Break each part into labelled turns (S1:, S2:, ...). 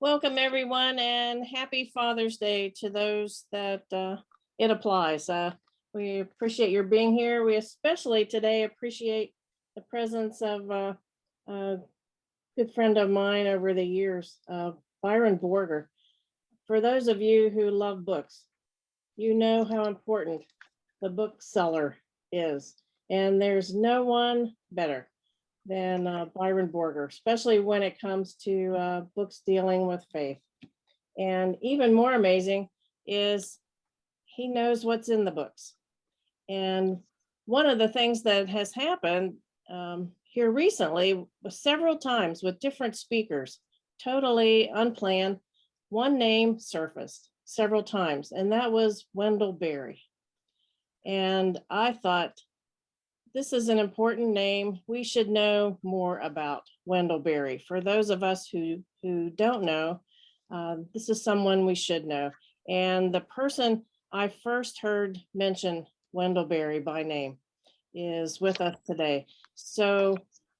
S1: Welcome, everyone, and happy Father's Day to those that it applies. We appreciate your being here. We especially today appreciate the presence of a good friend of mine over the years, Byron Borger. For those of you who love books, you know how important the bookseller is, and there's no one better than Byron Borger, especially when it comes to books dealing with faith. And even more amazing is he knows what's in the books. And one of the things that has happened here recently was several times with different speakers, totally unplanned, one name surfaced several times, and that was Wendell Berry. And I thought, this is an important name. We should know more about Wendell Berry. For those of us who don't know, this is someone we should know. And the person I first heard mention Wendell Berry by name is with us today. So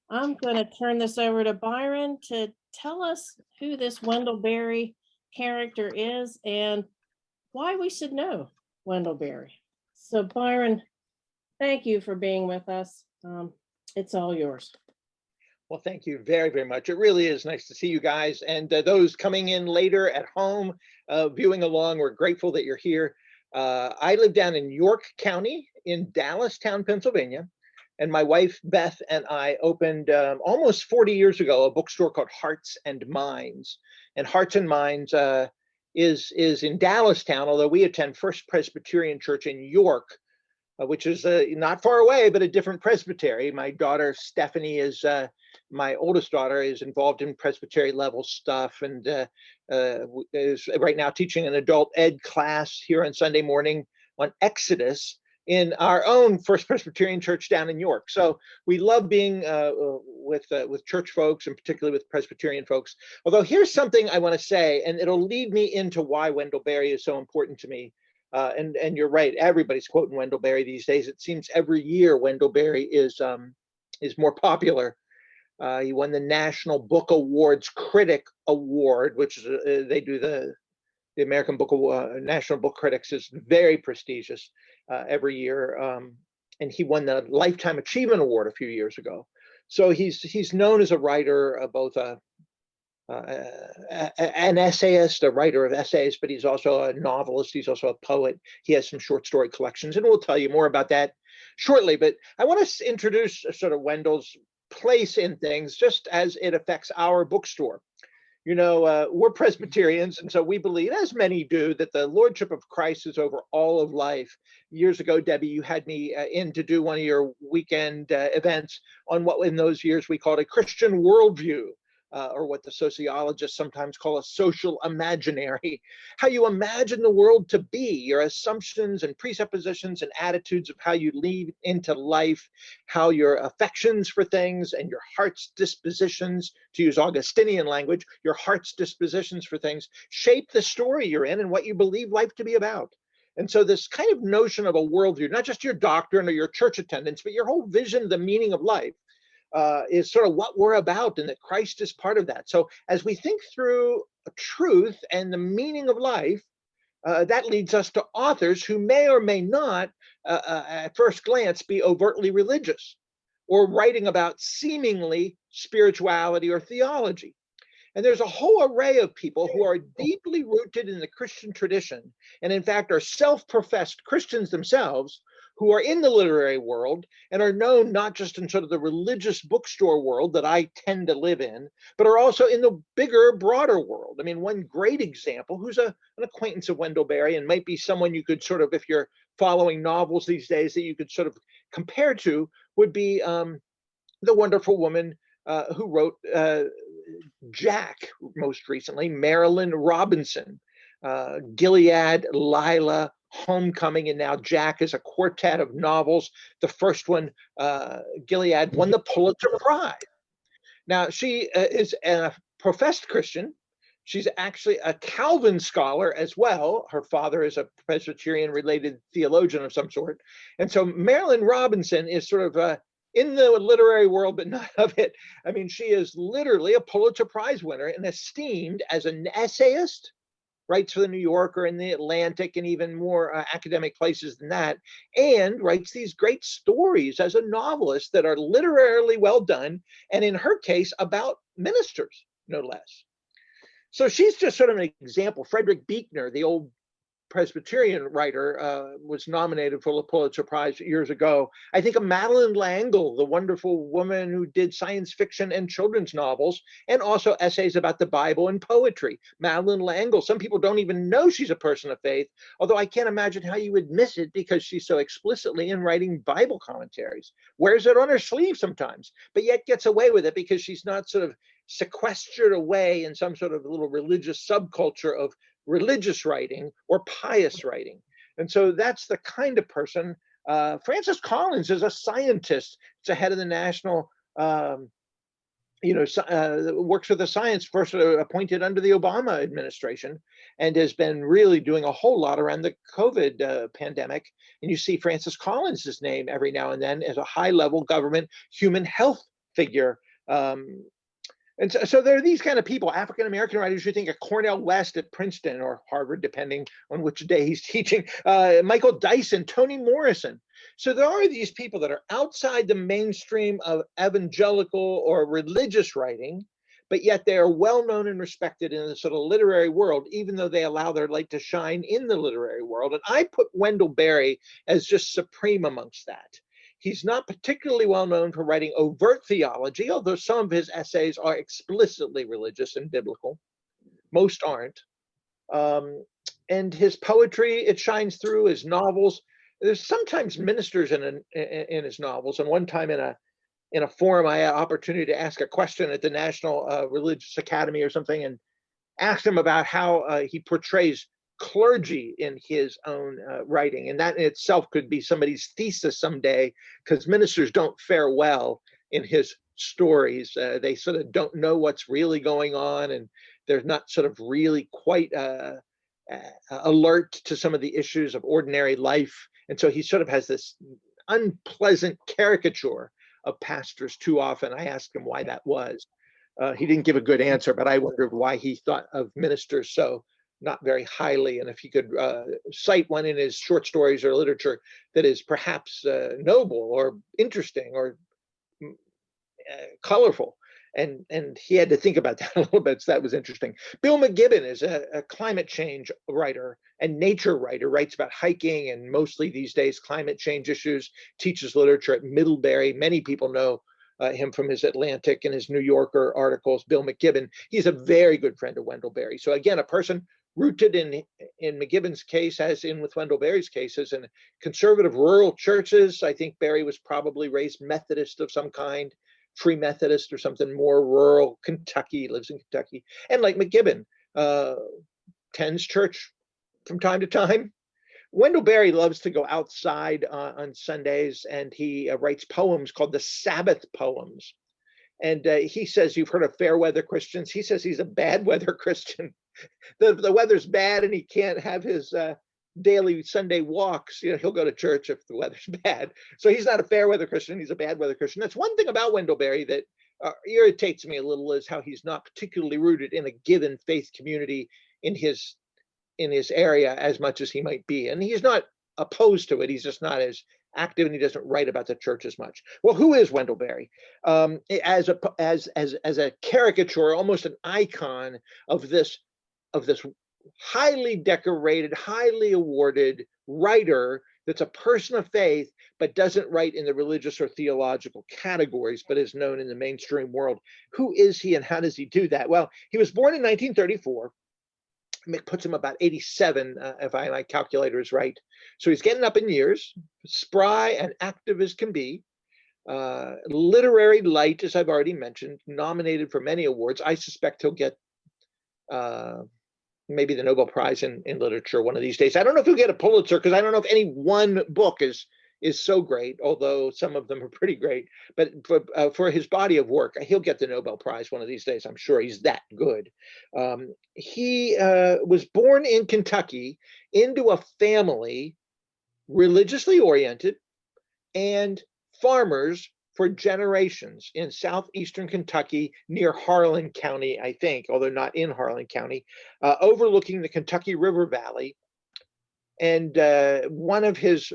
S1: I'm going to turn this over to Byron to tell us who this Wendell Berry character is and why we should know Wendell Berry. So Byron, thank you for being with us. It's all yours.
S2: Well, thank you very, very much. It really is nice to see you guys. And those coming in later at home, viewing along, we're grateful that you're here. I live down in York County in Dallastown, Pennsylvania. And my wife, Beth, and I opened almost 40 years ago a bookstore called Hearts and Minds. And Hearts and Minds is in Dallastown, although we attend First Presbyterian Church in York, which is not far away, but a different presbytery. My daughter, Stephanie, my oldest daughter, is involved in presbytery level stuff and is right now teaching an adult ed class here on Sunday morning on Exodus in our own First Presbyterian Church down in York. So we love being with church folks and particularly with Presbyterian folks. Although here's something I want to say, and it'll lead me into why Wendell Berry is so important to me. And you're right, everybody's quoting Wendell Berry these days. It seems every year Wendell Berry is more popular. He won the National Book Awards Critic Award, which is they do the American Book Award. National Book Critics is very prestigious every year, and he won the Lifetime Achievement Award a few years ago. So he's known as a writer, both an essayist, a writer of essays, but he's also a novelist. He's also a poet. He has some short story collections, and we'll tell you more about that shortly. But I want to introduce sort of Wendell's place in things just as it affects our bookstore. You know, we're Presbyterians, and so we believe, as many do, that the Lordship of Christ is over all of life. Years ago, Debbie, you had me in to do one of your weekend events on what in those years we called a Christian worldview. Or what the sociologists sometimes call a social imaginary, how you imagine the world to be, your assumptions and presuppositions and attitudes of how you lead into life, how your affections for things and your heart's dispositions, to use Augustinian language, your heart's dispositions for things shape the story you're in and what you believe life to be about. And so this kind of notion of a worldview, not just your doctrine or your church attendance, but your whole vision of the meaning of life, is sort of what we're about, and that Christ is part of that. So as we think through truth and the meaning of life, that leads us to authors who may or may not, at first glance, be overtly religious or writing about seemingly spirituality or theology. And there's a whole array of people who are deeply rooted in the Christian tradition, and in fact are self-professed Christians themselves, who are in the literary world and are known not just in sort of the religious bookstore world that I tend to live in, but are also in the bigger, broader world. I mean, one great example, who's an acquaintance of Wendell Berry and might be someone you could sort of, if you're following novels these days, that you could sort of compare to, would be the wonderful woman who wrote Jack most recently, Marilyn Robinson. Gilead, Lila, Homecoming, and now Jack is a quartet of novels. The first one, Gilead, won the Pulitzer Prize. Now, she is a professed Christian. She's actually a Calvin scholar as well. Her father is a Presbyterian-related theologian of some sort. And so Marilyn Robinson is sort of in the literary world, but not of it. I mean, she is literally a Pulitzer Prize winner and esteemed as an essayist, writes for the New Yorker and the Atlantic and even more academic places than that, and writes these great stories as a novelist that are literarily well done, and in her case, about ministers, no less. So she's just sort of an example. Frederick Buechner, the old Presbyterian writer, was nominated for the Pulitzer Prize years ago. I think of Madeline L'Engle, the wonderful woman who did science fiction and children's novels, and also essays about the Bible and poetry. Madeline L'Engle, some people don't even know she's a person of faith, although I can't imagine how you would miss it because she's so explicitly in writing Bible commentaries. Wears it on her sleeve sometimes, but yet gets away with it because she's not sort of sequestered away in some sort of little religious subculture of religious writing or pious writing. And so that's the kind of person. Francis Collins is a scientist. It's a head of the national, works with the science, first appointed under the Obama administration, and has been really doing a whole lot around the COVID pandemic. And you see Francis Collins's name every now and then as a high-level government human health figure. And so there are these kind of people, African-American writers. You think of Cornell West at Princeton or Harvard, depending on which day he's teaching, Michael Dyson, Toni Morrison. So there are these people that are outside the mainstream of evangelical or religious writing, but yet they are well known and respected in the sort of literary world, even though they allow their light to shine in the literary world. And I put Wendell Berry as just supreme amongst that. He's not particularly well known for writing overt theology, although some of his essays are explicitly religious and biblical. Most aren't. And his poetry, it shines through. His novels, there's sometimes ministers in his novels. And one time in a forum, I had an opportunity to ask a question at the National Religious Academy or something, and asked him about how he portrays clergy in his own writing, and that in itself could be somebody's thesis someday, because ministers don't fare well in his stories. They sort of don't know what's really going on, and they're not sort of really quite alert to some of the issues of ordinary life, and so he sort of has this unpleasant caricature of pastors too often. I asked him why that was. He didn't give a good answer, but I wondered why he thought of ministers so not very highly, and if he could cite one in his short stories or literature that is perhaps noble or interesting or colorful. And he had to think about that a little bit, so that was interesting. Bill McGibbon is a climate change writer and nature writer, writes about hiking and mostly these days climate change issues, teaches literature at Middlebury. Many people know him from his Atlantic and his New Yorker articles. Bill McGibbon, he's a very good friend of Wendell Berry. So again, a person rooted in McGibbon's case, as in with Wendell Berry's cases, in conservative rural churches. I think Berry was probably raised Methodist of some kind, Free Methodist or something, more rural Kentucky, lives in Kentucky. And like McGibbon, attends church from time to time. Wendell Berry loves to go outside on Sundays, and he writes poems called the Sabbath Poems. And he says, you've heard of fair weather Christians. He says he's a bad weather Christian. The weather's bad and he can't have his daily Sunday walks. He'll go to church if the weather's bad. So he's not a fair weather Christian. He's a bad weather Christian. That's one thing about Wendell Berry that irritates me a little, is how he's not particularly rooted in a given faith community in his area as much as he might be. And he's not opposed to it. He's just not as active, and he doesn't write about the church as much. Well, who is Wendell Berry? As a caricature, almost an icon of this highly decorated, highly awarded writer that's a person of faith, but doesn't write in the religious or theological categories, but is known in the mainstream world. Who is he and how does he do that? Well, he was born in 1934. Puts him about 87, if my calculator is right. So he's getting up in years, spry and active as can be. Literary light, as I've already mentioned, nominated for many awards. I suspect he'll get maybe the Nobel Prize in literature one of these days. I don't know if he'll get a Pulitzer, because I don't know if any one book is so great, although some of them are pretty great. But for his body of work, he'll get the Nobel Prize one of these days. I'm sure he's that good. He was born in Kentucky into a family religiously oriented and farmers for generations in southeastern Kentucky near Harlan County, I think, although not in Harlan County, overlooking the Kentucky River Valley. And one of his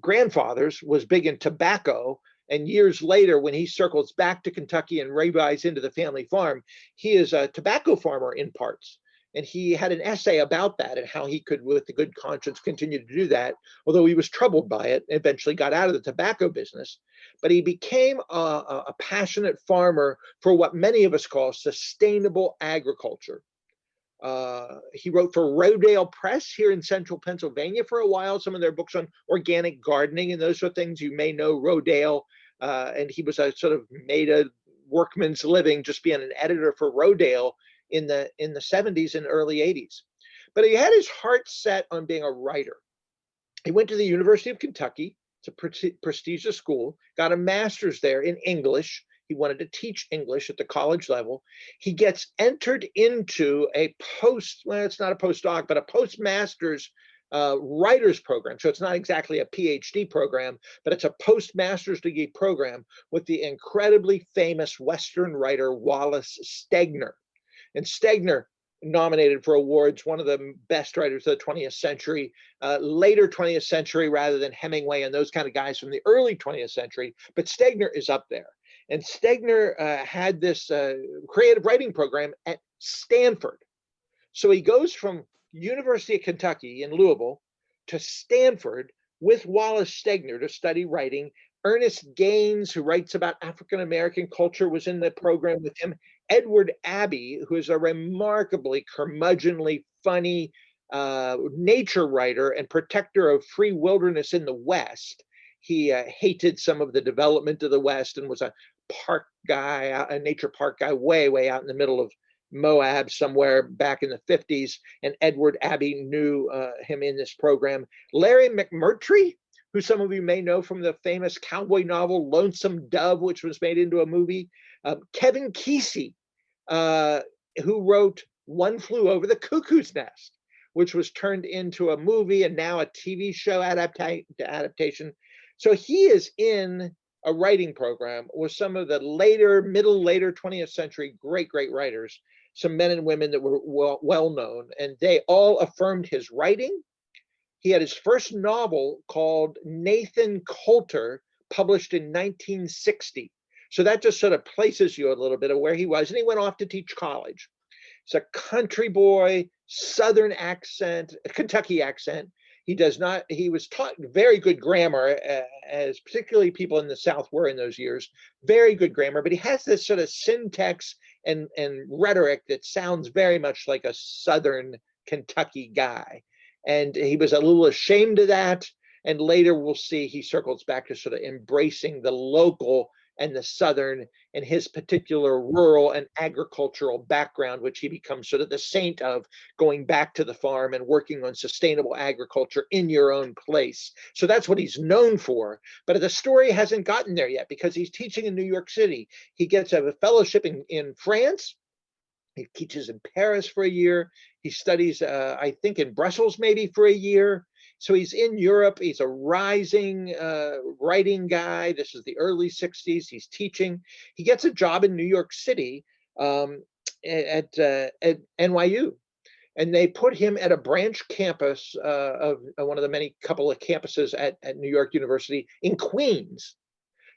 S2: grandfathers was big in tobacco. And years later, when he circles back to Kentucky and rebuys into the family farm, he is a tobacco farmer in parts. And he had an essay about that and how he could, with a good conscience, continue to do that, although he was troubled by it, and eventually got out of the tobacco business. But he became a passionate farmer for what many of us call sustainable agriculture. He wrote for Rodale Press here in central Pennsylvania for a while, some of their books on organic gardening and those sort of things. You may know Rodale, and he was a sort of made a workman's living just being an editor for Rodale in the 70s and early 80s. But he had his heart set on being a writer. He went to the University of Kentucky. It's a prestigious school, got a master's there in English. He wanted to teach English at the college level. He gets entered into a well, it's not a postdoc, but a postmaster's writer's program. So it's not exactly a PhD program, but it's a postmaster's degree program with the incredibly famous Western writer Wallace Stegner. And Stegner, nominated for awards, one of the best writers of the 20th century, later 20th century rather than Hemingway and those kind of guys from the early 20th century, but Stegner is up there. And Stegner had this creative writing program at Stanford. So he goes from University of Kentucky in Louisville to Stanford with Wallace Stegner to study writing. Ernest Gaines, who writes about African-American culture, was in the program with him. Edward Abbey, who is a remarkably curmudgeonly, funny nature writer and protector of free wilderness in the West. He hated some of the development of the West and was a park guy, a nature park guy, way out in the middle of Moab somewhere back in the 50s. And Edward Abbey knew him in this program. Larry McMurtry, who some of you may know from the famous cowboy novel Lonesome Dove, which was made into a movie. Kevin Kesey, who wrote One Flew Over the Cuckoo's Nest, which was turned into a movie and now a TV show adaptation. So he is in a writing program with some of the later 20th century great writers, some men and women that were well known, and they all affirmed his writing. He had his first novel called Nathan Coulter, published in 1960. So that just sort of places you a little bit of where he was. And he went off to teach college. It's a country boy, Southern accent, Kentucky accent. He was taught very good grammar, as particularly people in the South were in those years, very good grammar, but he has this sort of syntax and rhetoric that sounds very much like a Southern Kentucky guy. And he was a little ashamed of that. And later we'll see he circles back to sort of embracing the local and the Southern and his particular rural and agricultural background, which he becomes sort of the saint of, going back to the farm and working on sustainable agriculture in your own place. So that's what he's known for. But the story hasn't gotten there yet because he's teaching in New York City. He gets a fellowship in France. He teaches in Paris for a year. He studies, I think, in Brussels maybe for a year. So he's in Europe. He's a rising writing guy. This is the early 60s. He's teaching. He gets a job in New York City at NYU. And they put him at a branch campus of one of the many couple of campuses at New York University in Queens.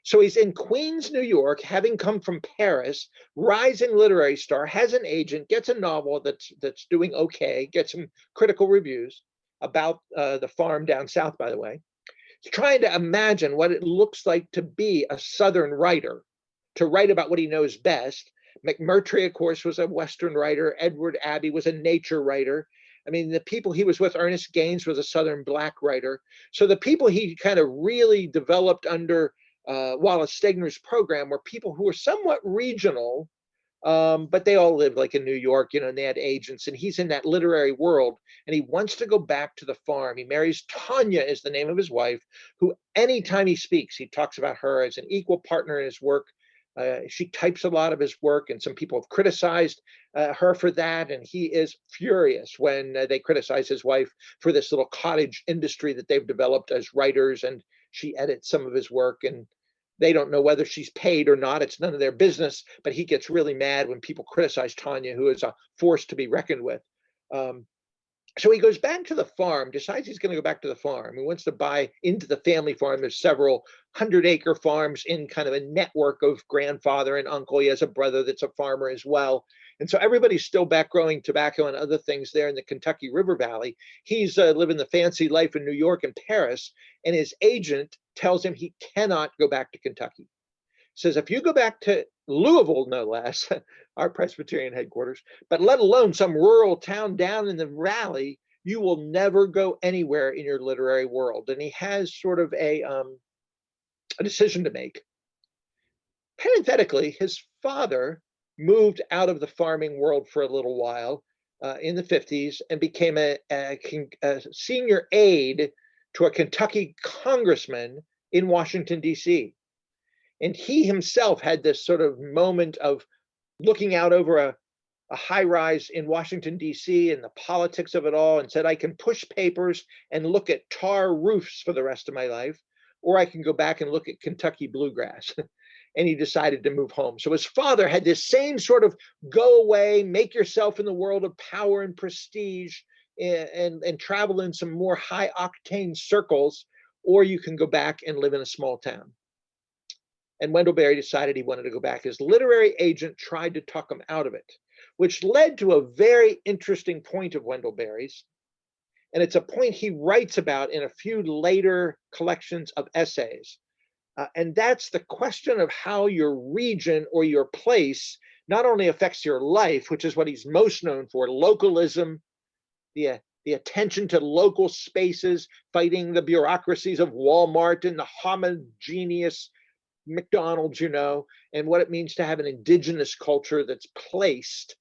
S2: So he's in Queens, New York, having come from Paris, rising literary star, has an agent, gets a novel that's doing okay, gets some critical reviews about the farm down south, by the way. He's trying to imagine what it looks like to be a Southern writer, to write about what he knows best. McMurtry, of course, was a Western writer. Edward Abbey was a nature writer. I mean, the people he was with, Ernest Gaines, was a Southern Black writer. So the people he kind of really developed under Wallace Stegner's program were people who were somewhat regional, but they all lived like in New York, and they had agents, and he's in that literary world, and he wants to go back to the farm. He marries Tanya, is the name of his wife, who anytime he speaks, he talks about her as an equal partner in his work. She types a lot of his work, and some people have criticized her for that, and he is furious when they criticize his wife for this little cottage industry that they've developed as writers, and she edits some of his work, and They don't know whether she's paid or not. It's none of their business, but he gets really mad when people criticize Tanya, who is a force to be reckoned with. So he goes back to the farm, decides he's going to go back to the farm. He wants to buy into the family farm. There's several 100-acre farms in kind of a network of grandfather and uncle. He has a brother that's a farmer as well. And so everybody's still back growing tobacco and other things there in the Kentucky River Valley. He's living the fancy life in New York and Paris, and his agent tells him he cannot go back to Kentucky. Says, if you go back to Louisville, no less, our Presbyterian headquarters, but let alone some rural town down in the valley, you will never go anywhere in your literary world. And he has sort of a decision to make. Parenthetically, his father moved out of the farming world for a little while in the 50s and became a senior aide to a Kentucky congressman in Washington, D.C. And he himself had this sort of moment of looking out over a high rise in Washington, D.C. and the politics of it all, and said, I can push papers and look at tar roofs for the rest of my life, or I can go back and look at Kentucky bluegrass. And he decided to move home. So his father had this same sort of go away, make yourself in the world of power and prestige, and travel in some more high octane circles, or you can go back and live in a small town. And Wendell Berry decided he wanted to go back. His literary agent tried to talk him out of it, which led to a very interesting point of Wendell Berry's. And it's a point he writes about in a few later collections of essays. And that's the question of how your region or your place not only affects your life, which is what he's most known for, localism, the attention to local spaces, fighting the bureaucracies of Walmart and the homogeneous McDonald's, and what it means to have an indigenous culture that's placed.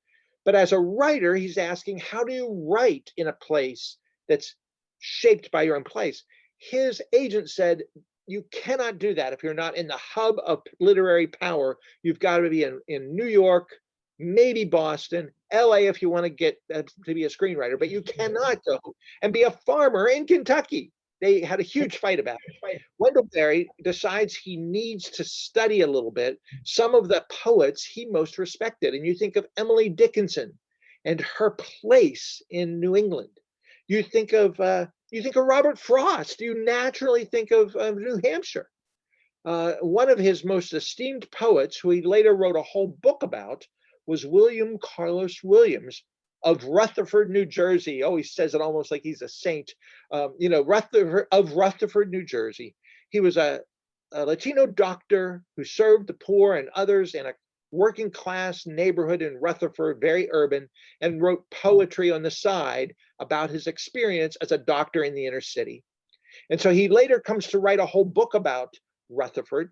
S2: But as a writer, he's asking, how do you write in a place that's shaped by your own place? His agent said, you cannot do that if you're not in the hub of literary power. You've got to be in New York, maybe Boston, LA if you want to get to be a screenwriter, but you cannot go and be a farmer in Kentucky. They had a huge fight about it. Wendell Berry decides he needs to study a little bit some of the poets he most respected. And you think of Emily Dickinson and her place in New England. You think of Robert Frost. You naturally think of New Hampshire. One of his most esteemed poets, who he later wrote a whole book about, was William Carlos Williams of Rutherford, New Jersey. Oh, he says it almost like he's a saint. Rutherford, New Jersey. He was a Latino doctor who served the poor and others in a working class neighborhood in Rutherford, very urban, and wrote poetry on the side about his experience as a doctor in the inner city. And so he later comes to write a whole book about Rutherford,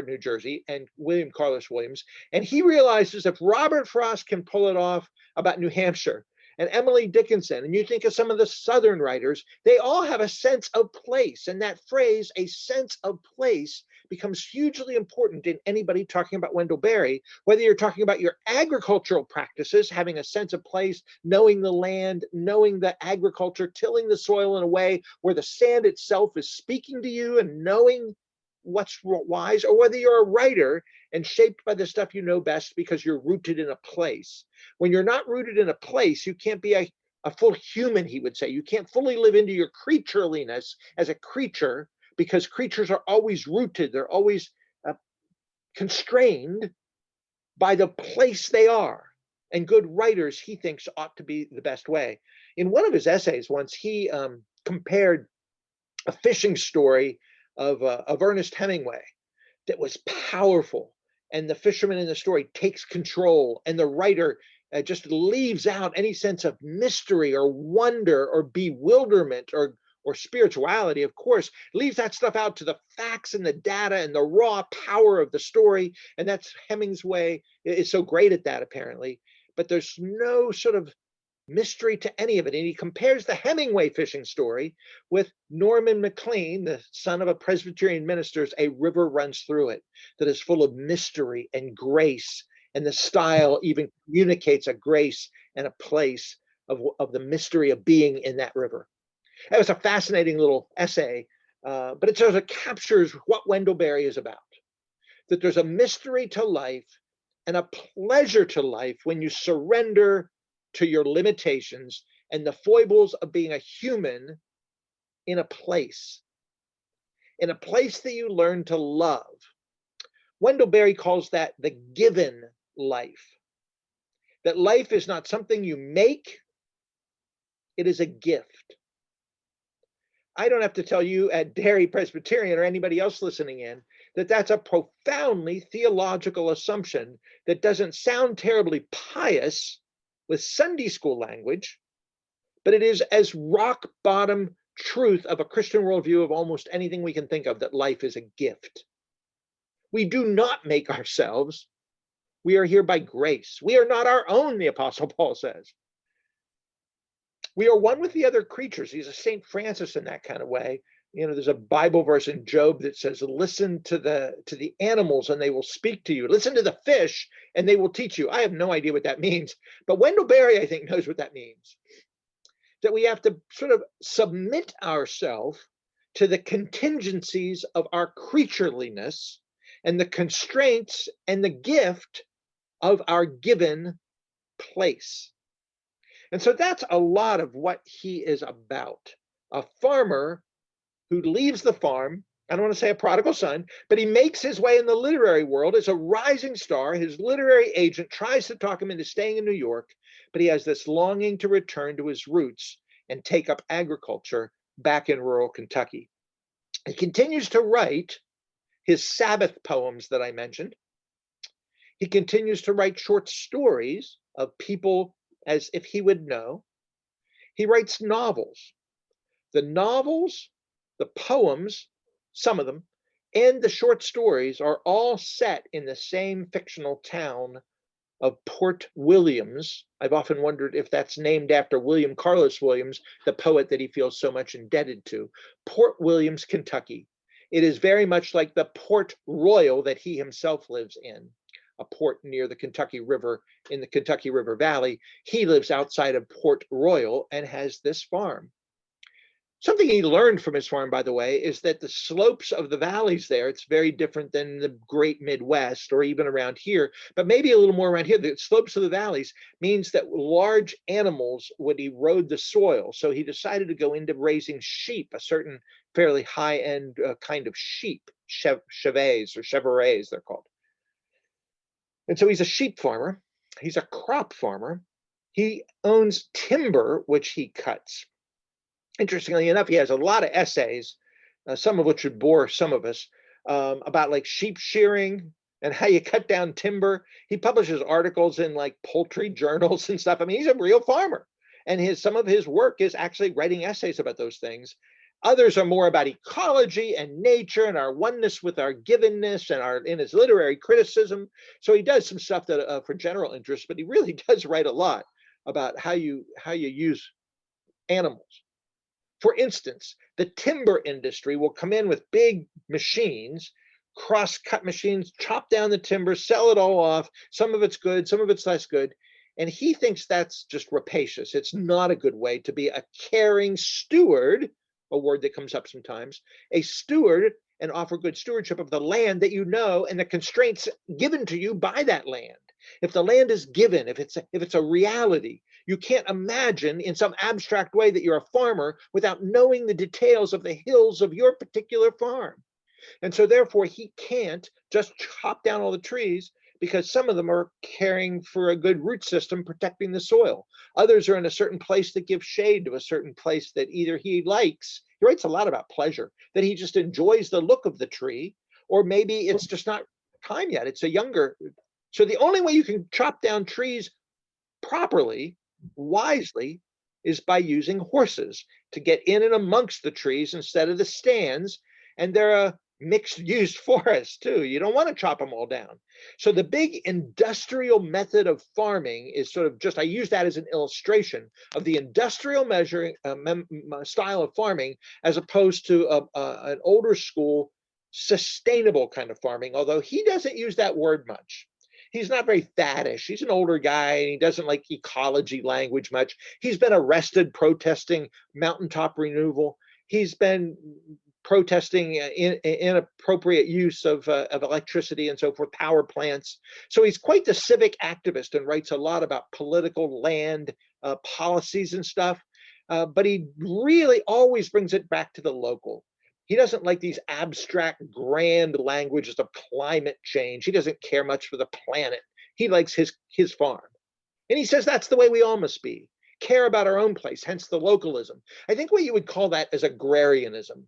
S2: New Jersey, and William Carlos Williams. And he realizes if Robert Frost can pull it off about New Hampshire, and Emily Dickinson, and you think of some of the Southern writers, they all have a sense of place. And that phrase, a sense of place, becomes hugely important in anybody talking about Wendell Berry, whether you're talking about your agricultural practices, having a sense of place, knowing the land, knowing the agriculture, tilling the soil in a way where the sand itself is speaking to you and knowing what's wise, or whether you're a writer and shaped by the stuff you know best because you're rooted in a place. When you're not rooted in a place, you can't be a full human, he would say. You can't fully live into your creatureliness as a creature, because creatures are always rooted. They're always constrained by the place they are. And good writers, he thinks, ought to be the best way. In one of his essays once, he compared a fishing story of Ernest Hemingway that was powerful, and the fisherman in the story takes control, and the writer just leaves out any sense of mystery or wonder or bewilderment or spirituality, of course, leaves that stuff out to the facts and the data and the raw power of the story. And that's Hemingway is so great at that, apparently. But there's no sort of mystery to any of it. And he compares the Hemingway fishing story with Norman Maclean, the son of a Presbyterian minister's A River Runs Through It, that is full of mystery and grace. And the style even communicates a grace and a place of the mystery of being in that river. That was a fascinating little essay but it sort of captures what Wendell Berry is about. That there's a mystery to life and a pleasure to life when you surrender to your limitations and the foibles of being a human in a place that you learn to love. Wendell Berry calls that the given life. That life is not something you make, it is a gift. I don't have to tell you at Derry Presbyterian or anybody else listening in that that's a profoundly theological assumption that doesn't sound terribly pious with Sunday school language, but it is as rock bottom truth of a Christian worldview of almost anything we can think of, that life is a gift. We do not make ourselves. We are here by grace. We are not our own, the Apostle Paul says. We are one with the other creatures. He's a St. Francis in that kind of way. You know, there's a Bible verse in Job that says, listen to the animals and they will speak to you. Listen to the fish and they will teach you. I have no idea what that means, but Wendell Berry, I think, knows what that means. That we have to sort of submit ourselves to the contingencies of our creatureliness and the constraints and the gift of our given place. And so that's a lot of what he is about. A farmer who leaves the farm, I don't want to say a prodigal son, but he makes his way in the literary world as a rising star. His literary agent tries to talk him into staying in New York, but he has this longing to return to his roots and take up agriculture back in rural Kentucky. He continues to write his Sabbath poems that I mentioned. He continues to write short stories of people as if he would know. He writes novels. The novels, the poems, some of them, and the short stories are all set in the same fictional town of Port Williams. I've often wondered if that's named after William Carlos Williams, the poet that he feels so much indebted to. Port Williams, Kentucky. It is very much like the Port Royal that he himself lives in, a port near the Kentucky River in the Kentucky River Valley. He lives outside of Port Royal and has this farm. Something he learned from his farm, by the way, is that the slopes of the valleys there, it's very different than the great Midwest or even around here, but maybe a little more around here. The slopes of the valleys means that large animals would erode the soil. So he decided to go into raising sheep, a certain fairly high-end kind of sheep, chevets or chevrets, they're called. And so he's a sheep farmer. He's a crop farmer. He owns timber, which he cuts. Interestingly enough, he has a lot of essays, some of which would bore some of us, about like sheep shearing and how you cut down timber. He publishes articles in like poultry journals and stuff. I mean, he's a real farmer. And some of his work is actually writing essays about those things. Others are more about ecology and nature and our oneness with our givenness and in his literary criticism. So he does some stuff that for general interest, but he really does write a lot about how you use animals. For instance, the timber industry will come in with big machines, cross-cut machines, chop down the timber, sell it all off. Some of it's good, some of it's less good. And he thinks that's just rapacious. It's not a good way to be a caring steward, a word that comes up sometimes, a steward, and offer good stewardship of the land that you know and the constraints given to you by that land. If the land is given, if it's a reality, you can't imagine in some abstract way that you're a farmer without knowing the details of the hills of your particular farm. And so therefore he can't just chop down all the trees because some of them are caring for a good root system, protecting the soil. Others are in a certain place that gives shade to a certain place that either he likes. He writes a lot about pleasure, that he just enjoys the look of the tree, or maybe it's just not time yet. It's a younger. So the only way you can chop down trees properly, wisely, is by using horses to get in and amongst the trees instead of the stands. And they're a mixed use forest too. You don't want to chop them all down. So the big industrial method of farming is sort of just, I use that as an illustration of the industrial style of farming, as opposed to an older school sustainable kind of farming, although he doesn't use that word much. He's not very faddish. He's an older guy and he doesn't like ecology language much. He's been arrested protesting mountaintop removal. He's been protesting inappropriate use of electricity and so forth, power plants. So he's quite the civic activist and writes a lot about political land policies and stuff. But he really always brings it back to the local. He doesn't like these abstract, grand languages of climate change. He doesn't care much for the planet. He likes his farm. And he says that's the way we all must be. Care about our own place, hence the localism. I think what you would call that is agrarianism.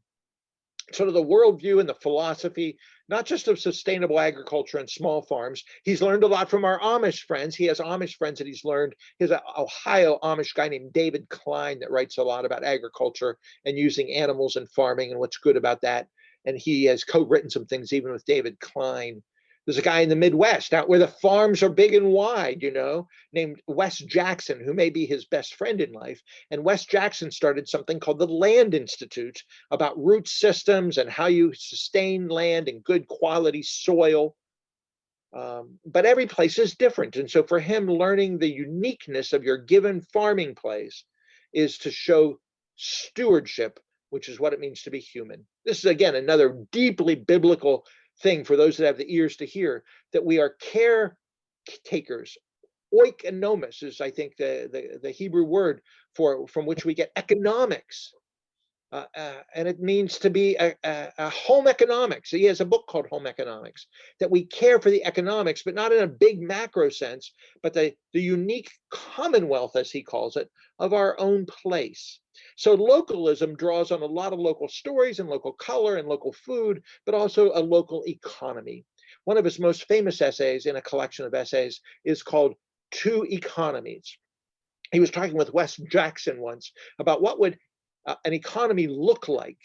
S2: Sort of the worldview and the philosophy, not just of sustainable agriculture and small farms. He's learned a lot from our Amish friends. He has Amish friends that he's learned. He's an Ohio Amish guy named David Klein that writes a lot about agriculture and using animals and farming and what's good about that. And he has co-written some things even with David Klein. There's a guy in the Midwest out where the farms are big and wide, named Wes Jackson, who may be his best friend in life. And Wes Jackson started something called the Land Institute about root systems and how you sustain land and good quality soil. But every place is different. And so for him, learning the uniqueness of your given farming place is to show stewardship, which is what it means to be human. This is, again, another deeply biblical thing for those that have the ears to hear, that we are caretakers. Oikonomos is, I think, the Hebrew word from which we get economics. And it means to be a home economics. He has a book called Home Economics, that we care for the economics, but not in a big macro sense, but the unique commonwealth, as he calls it, of our own place. So localism draws on a lot of local stories and local color and local food, but also a local economy. One of his most famous essays in a collection of essays is called Two Economies. He was talking with Wes Jackson once about what would an economy look like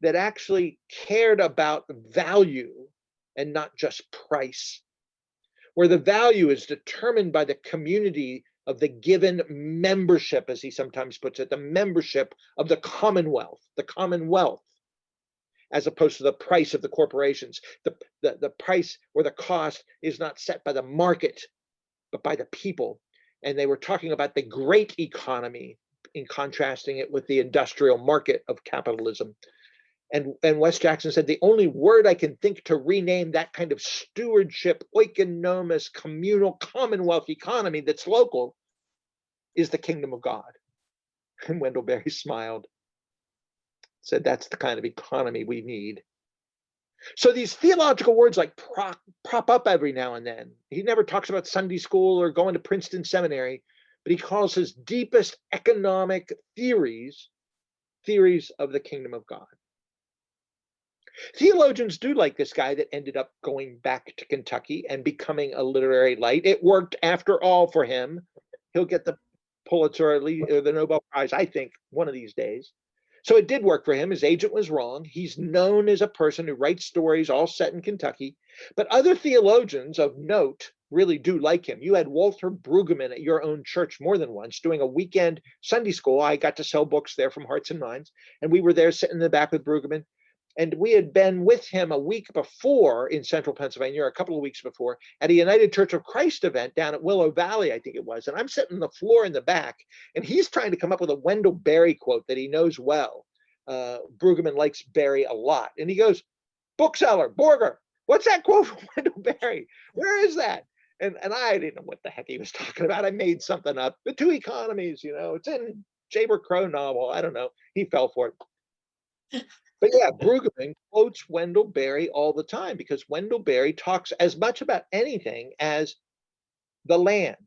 S2: that actually cared about value and not just price, where the value is determined by the community of the given membership, as he sometimes puts it, the membership of the commonwealth, as opposed to the price of the corporations. The price or the cost is not set by the market, but by the people. And they were talking about the great economy in contrasting it with the industrial market of capitalism. And Wes Jackson said, the only word I can think to rename that kind of stewardship, oikonomos, communal, commonwealth economy that's local is the kingdom of God. And Wendell Berry smiled, said, that's the kind of economy we need. So these theological words like prop up every now and then. He never talks about Sunday school or going to Princeton Seminary, but he calls his deepest economic theories of the kingdom of God. Theologians do like this guy that ended up going back to Kentucky and becoming a literary light. It worked after all for him. He'll get the Pulitzer or the Nobel Prize, I think, one of these days. So it did work for him. His agent was wrong. He's known as a person who writes stories all set in Kentucky. But other theologians of note really do like him. You had Walter Brueggemann at your own church more than once doing a weekend Sunday school. I got to sell books there from Hearts and Minds. And we were there sitting in the back with Brueggemann. And we had been with him a week before in central Pennsylvania, or a couple of weeks before, at a United Church of Christ event down at Willow Valley, I think it was. And I'm sitting on the floor in the back, and he's trying to come up with a Wendell Berry quote that he knows well. Brueggemann likes Berry a lot. And he goes, bookseller, Borger, what's that quote from Wendell Berry? Where is that? And I didn't know what the heck he was talking about. I made something up. The Two Economies, it's in Jaber Crow novel. I don't know. He fell for it. But yeah, Brueggemann quotes Wendell Berry all the time because Wendell Berry talks as much about anything as the land.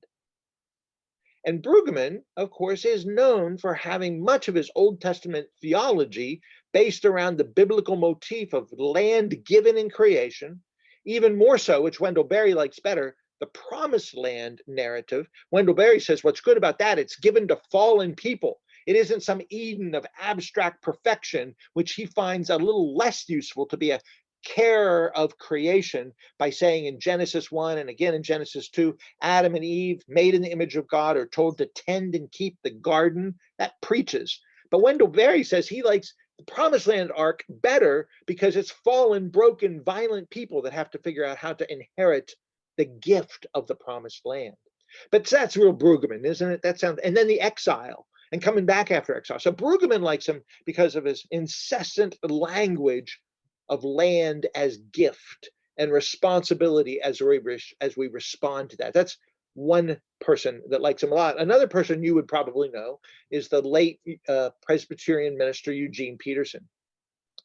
S2: And Brueggemann, of course, is known for having much of his Old Testament theology based around the biblical motif of land given in creation, even more so, which Wendell Berry likes better, the promised land narrative. Wendell Berry says what's good about that, it's given to fallen people. It isn't some Eden of abstract perfection, which he finds a little less useful to be a carer of creation by saying in Genesis 1 and again in Genesis 2, Adam and Eve, made in the image of God, are told to tend and keep the garden. That preaches. But Wendell Berry says he likes the Promised Land arc better because it's fallen, broken, violent people that have to figure out how to inherit the gift of the Promised Land. But that's real Brueggemann, isn't it? That sounds, and then the exile. and coming back after exile. So Brueggemann likes him because of his incessant language of land as gift and responsibility as we respond to that. That's one person that likes him a lot. Another person you would probably know is the late Presbyterian minister Eugene Peterson.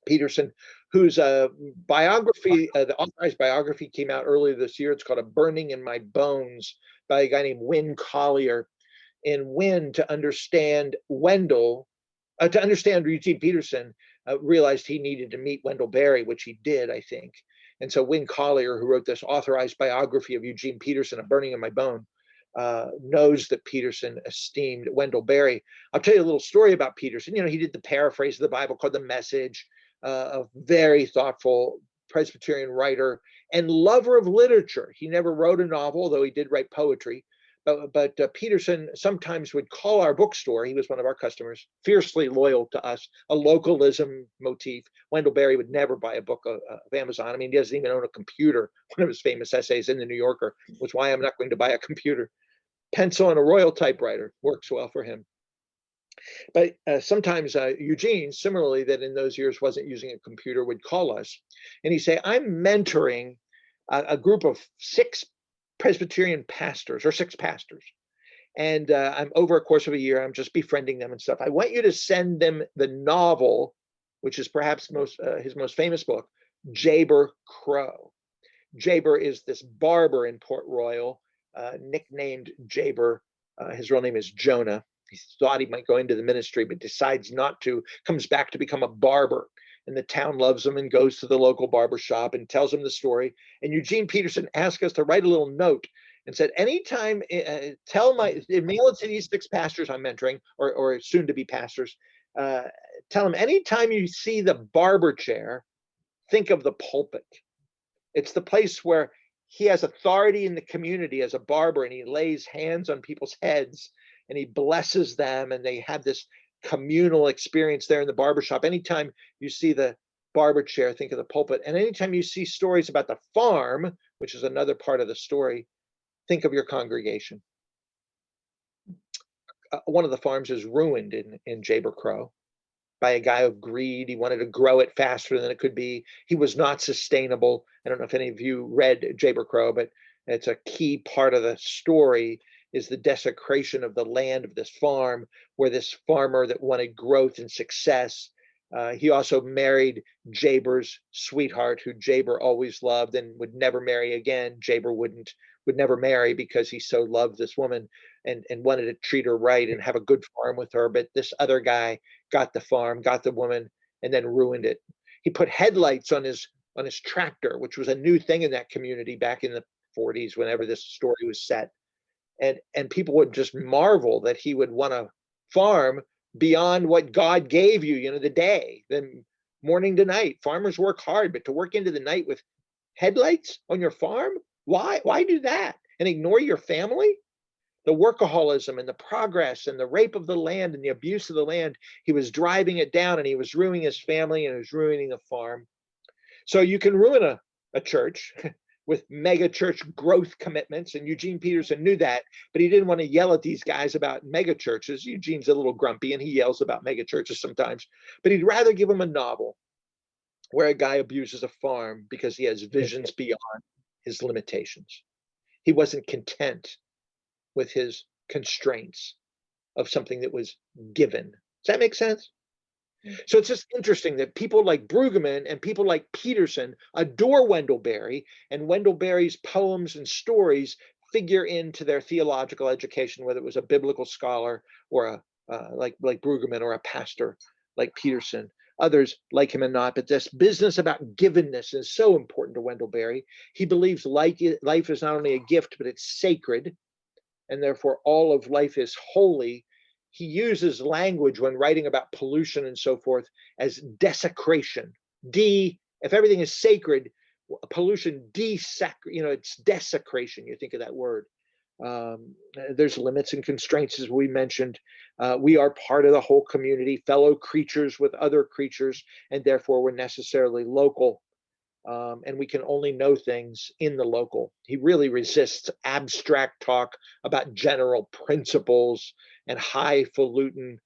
S2: Peterson, whose biography, the authorized biography came out earlier this year. It's called A Burning in My Bones by a guy named Wynne Collier. And Wynne, to understand Eugene Peterson, realized he needed to meet Wendell Berry, which he did, I think. And so Wynne Collier, who wrote this authorized biography of Eugene Peterson, A Burning in My Bone, knows that Peterson esteemed Wendell Berry. I'll tell you a little story about Peterson. He did the paraphrase of the Bible called The Message, a very thoughtful Presbyterian writer and lover of literature. He never wrote a novel, though he did write poetry. But Peterson sometimes would call our bookstore, he was one of our customers, fiercely loyal to us, a localism motif. Wendell Berry would never buy a book of Amazon. I mean, he doesn't even own a computer. One of his famous essays in the New Yorker was Why I'm Not Going to Buy a Computer. Pencil and a Royal typewriter works well for him. But sometimes Eugene, similarly, that in those years wasn't using a computer, would call us and he'd say, I'm mentoring a group of 6 Presbyterian pastors or 6 pastors. And I'm over a course of a year, I'm just befriending them and stuff. I want you to send them the novel, which is perhaps his most famous book, Jayber Crow. Jayber is this barber in Port Royal, nicknamed Jayber. His real name is Jonah. He thought he might go into the ministry, but decides not to, comes back to become a barber. And the town loves him and goes to the local barber shop and tells him the story. And Eugene Peterson asked us to write a little note and said, anytime, mail it to these 6 pastors I'm mentoring, or soon to be pastors, tell them anytime you see the barber chair, think of the pulpit. It's the place where he has authority in the community as a barber, and he lays hands on people's heads and he blesses them, and they have this communal experience there in the barbershop. Anytime you see the barber chair, think of the pulpit. And anytime you see stories about the farm, which is another part of the story, think of your congregation. One of the farms is ruined in Jayber Crow by a guy of greed. He wanted to grow it faster than it could be. He was not sustainable. I don't know if any of you read Jayber Crow, but it's a key part of the story is the desecration of the land of this farm, where this farmer that wanted growth and success, he also married Jayber's sweetheart, who Jayber always loved and would never marry again. Jayber would never marry because he so loved this woman and wanted to treat her right and have a good farm with her. But this other guy got the farm, got the woman, and then ruined it. He put headlights on his tractor, which was a new thing in that community back in the 40s, whenever this story was set. And people would just marvel that he would want to farm beyond what God gave you, the day, then morning to night. Farmers work hard, but to work into the night with headlights on your farm, why do that and ignore your family? The workaholism and the progress and the rape of the land and the abuse of the land, he was driving it down, and he was ruining his family, and he was ruining the farm. So you can ruin a church with mega church growth commitments, and Eugene Peterson knew that, but he didn't want to yell at these guys about mega churches. Eugene's a little grumpy, and he yells about mega churches sometimes, but he'd rather give them a novel where a guy abuses a farm because he has visions beyond his limitations. He wasn't content with his constraints of something that was given. Does that make sense? So it's just interesting that people like Brueggemann and people like Peterson adore Wendell Berry, and Wendell Berry's poems and stories figure into their theological education, whether it was a biblical scholar or like Brueggemann, or a pastor like Peterson. Others like him or not, but this business about givenness is so important to Wendell Berry. He believes life is not only a gift, but it's sacred, and therefore all of life is holy. He uses language when writing about pollution and so forth as desecration. If everything is sacred, pollution it's desecration. You think of that word. There's limits and constraints, as we mentioned. We are part of the whole community, fellow creatures with other creatures, and therefore we're necessarily local. And we can only know things in the local. He really resists abstract talk about general principles and highfalutin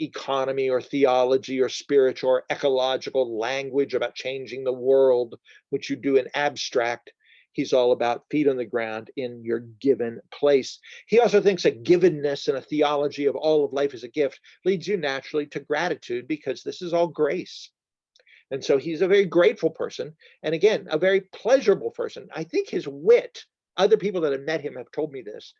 S2: economy or theology or spiritual or ecological language about changing the world, which you do in abstract. He's all about feet on the ground in your given place. He also thinks that givenness and a theology of all of life as a gift leads you naturally to gratitude, because this is all grace. And so he's a very grateful person. And again, a very pleasurable person. I think his wit, other people that have met him have told me this.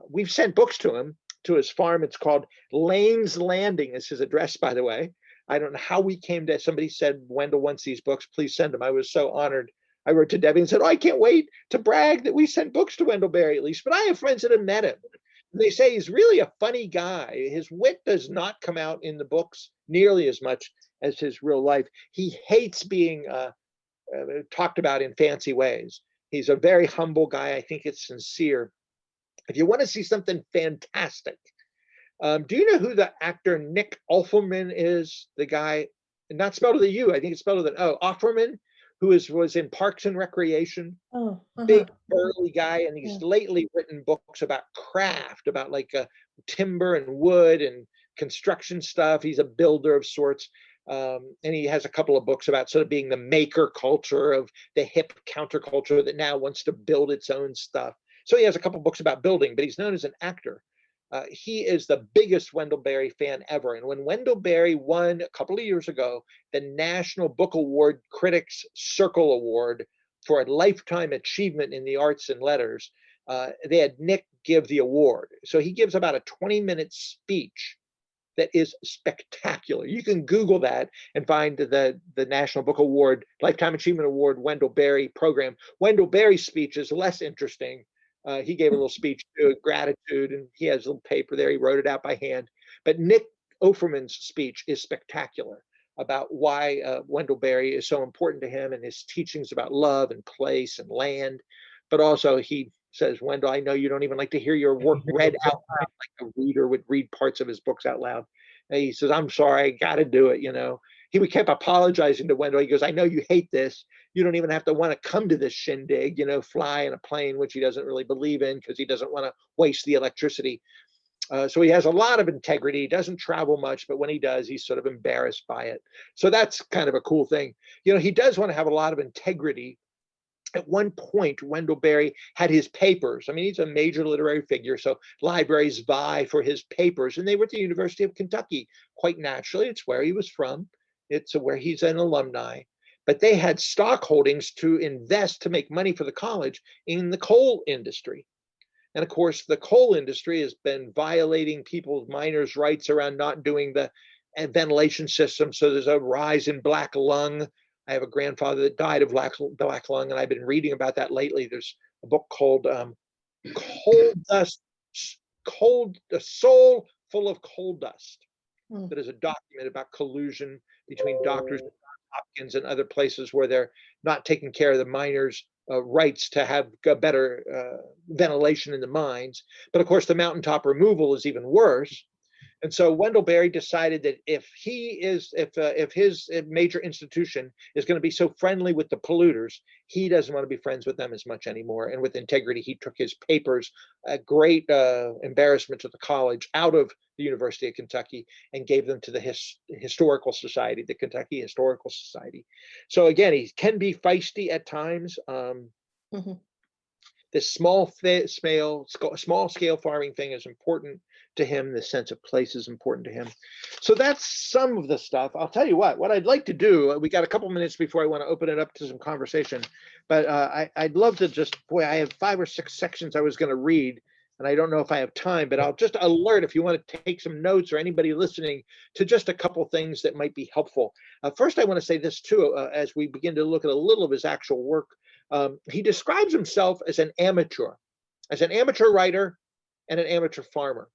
S2: We've sent books to him, to his farm. It's called Lane's Landing, is his address, by the way. I don't know how we came to, somebody said, Wendell wants these books, please send them. I was so honored. I wrote to Debbie and said, oh, I can't wait to brag that we sent books to Wendell Berry at least. But I have friends that have met him. They say he's really a funny guy. His wit does not come out in the books nearly as much as his real life. He hates being talked about in fancy ways. He's a very humble guy. I think it's sincere. If you want to see something fantastic, do you know who the actor Nick Offerman is? The guy, not spelled with a U, I think it's spelled with an O. Offerman, who was in Parks and Recreation.
S1: Oh,
S2: Big early guy, and he's lately written books about craft, about like timber and wood and construction stuff. He's a builder of sorts. And he has a couple of books about sort of being the maker culture of the hip counterculture that now wants to build its own stuff. So he has a couple of books about building, but he's known as an actor. He is the biggest Wendell Berry fan ever. And when Wendell Berry won a couple of years ago the National Book Award Critics Circle Award for a lifetime achievement in the arts and letters, they had Nick give the award. So he gives about a 20-minute speech that is spectacular. You can Google that and find the National Book Award, Lifetime Achievement Award, Wendell Berry program. Wendell Berry's speech is less interesting. He gave a little speech to gratitude, and he has a little paper there. He wrote it out by hand. But Nick Offerman's speech is spectacular about why Wendell Berry is so important to him and his teachings about love and place and land. But also he says, Wendell, I know you don't even like to hear your work read out loud, like a reader would read parts of his books out loud. And he says, I'm sorry, I got to do it. He kept apologizing to Wendell. He goes, I know you hate this. You don't even have to want to come to this shindig, fly in a plane, which he doesn't really believe in because he doesn't want to waste the electricity. So he has a lot of integrity. He doesn't travel much, but when he does, he's sort of embarrassed by it. So that's kind of a cool thing. He does want to have a lot of integrity. At one point, Wendell Berry had his papers. I mean, he's a major literary figure, so libraries vie for his papers. And they were at the University of Kentucky. Quite naturally, it's where he was from. It's where he's an alumni. But they had stock holdings to invest to make money for the college in the coal industry. And of course, the coal industry has been violating people's miners' rights around not doing the ventilation system. So there's a rise in black lung. I have a grandfather that died of black lung, and I've been reading about that lately. There's a book called Coal Dust, The Soul Full of Coal Dust, that is a document about collusion between doctors at Hopkins and other places where they're not taking care of the miners' rights to have better ventilation in the mines. But of course, the mountaintop removal is even worse. And so Wendell Berry decided that if his major institution is going to be so friendly with the polluters, he doesn't want to be friends with them as much anymore. And with integrity, he took his papers, a great embarrassment to the college, out of the University of Kentucky and gave them to the Historical Society, the Kentucky Historical Society. So again, he can be feisty at times. This small scale farming thing is important to him. The sense of place is important to him. So that's some of the stuff. I'll tell you what I'd like to do, we got a couple minutes before I want to open it up to some conversation, but I'd love to I have 5 or 6 sections I was going to read, and I don't know if I have time, but I'll just alert if you want to take some notes, or anybody listening, to just a couple things that might be helpful. First, I want to say this too, as we begin to look at a little of his actual work. He describes himself as an amateur writer and an amateur farmer.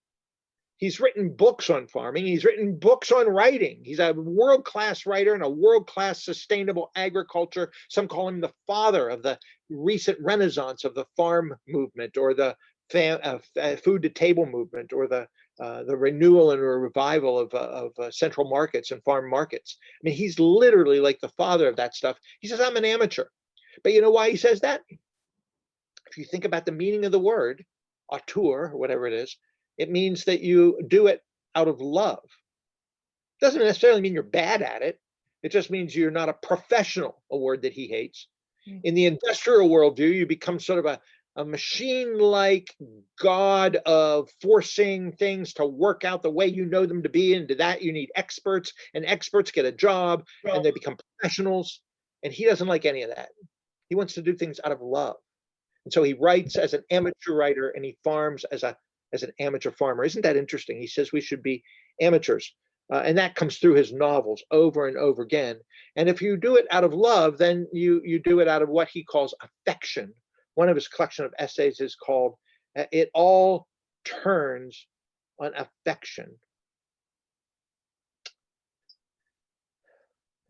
S2: He's written books on farming. He's written books on writing. He's a world-class writer and a world-class sustainable agriculture. Some call him the father of the recent renaissance of the farm movement, or the food to table movement, or the the renewal and revival of central markets and farm markets. I mean, he's literally like the father of that stuff. He says, I'm an amateur. But you know why he says that? If you think about the meaning of the word, auteur, or whatever it is, it means that you do it out of love. Doesn't necessarily mean you're bad at it. It just means you're not a professional, a word that he hates. In the industrial worldview, you become sort of a machine-like god of forcing things to work out the way you know them to be. And to that, you need experts, and experts get a job and they become professionals. And he doesn't like any of that. He wants to do things out of love. And so he writes as an amateur writer and he farms as an amateur farmer. Isn't that interesting? He says we should be amateurs. And that comes through his novels over and over again. And if you do it out of love, then you do it out of what he calls affection. One of his collection of essays is called It All Turns on Affection.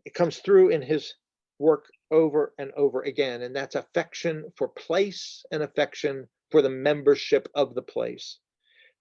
S2: It comes through in his work over and over again, and that's affection for place and affection for the membership of the place.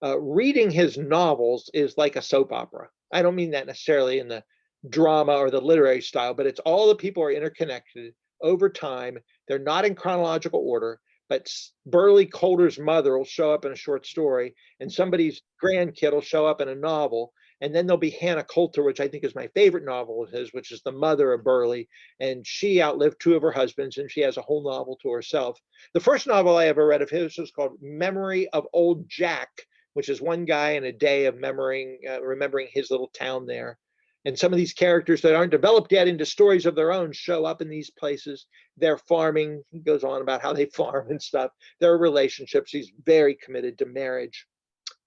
S2: Reading his novels is like a soap opera. I don't mean that necessarily in the drama or the literary style, but it's all the people are interconnected over time. They're not in chronological order, but Burley Coulter's mother will show up in a short story, and somebody's grandkid will show up in a novel. And then there'll be Hannah Coulter, which I think is my favorite novel of his, which is the mother of Burley. And she outlived two of her husbands, and she has a whole novel to herself. The first novel I ever read of his was called Memory of Old Jack, which is one guy in a day of remembering his little town there. And some of these characters that aren't developed yet into stories of their own show up in these places. They're farming. He goes on about how they farm and stuff. There are relationships. He's very committed to marriage.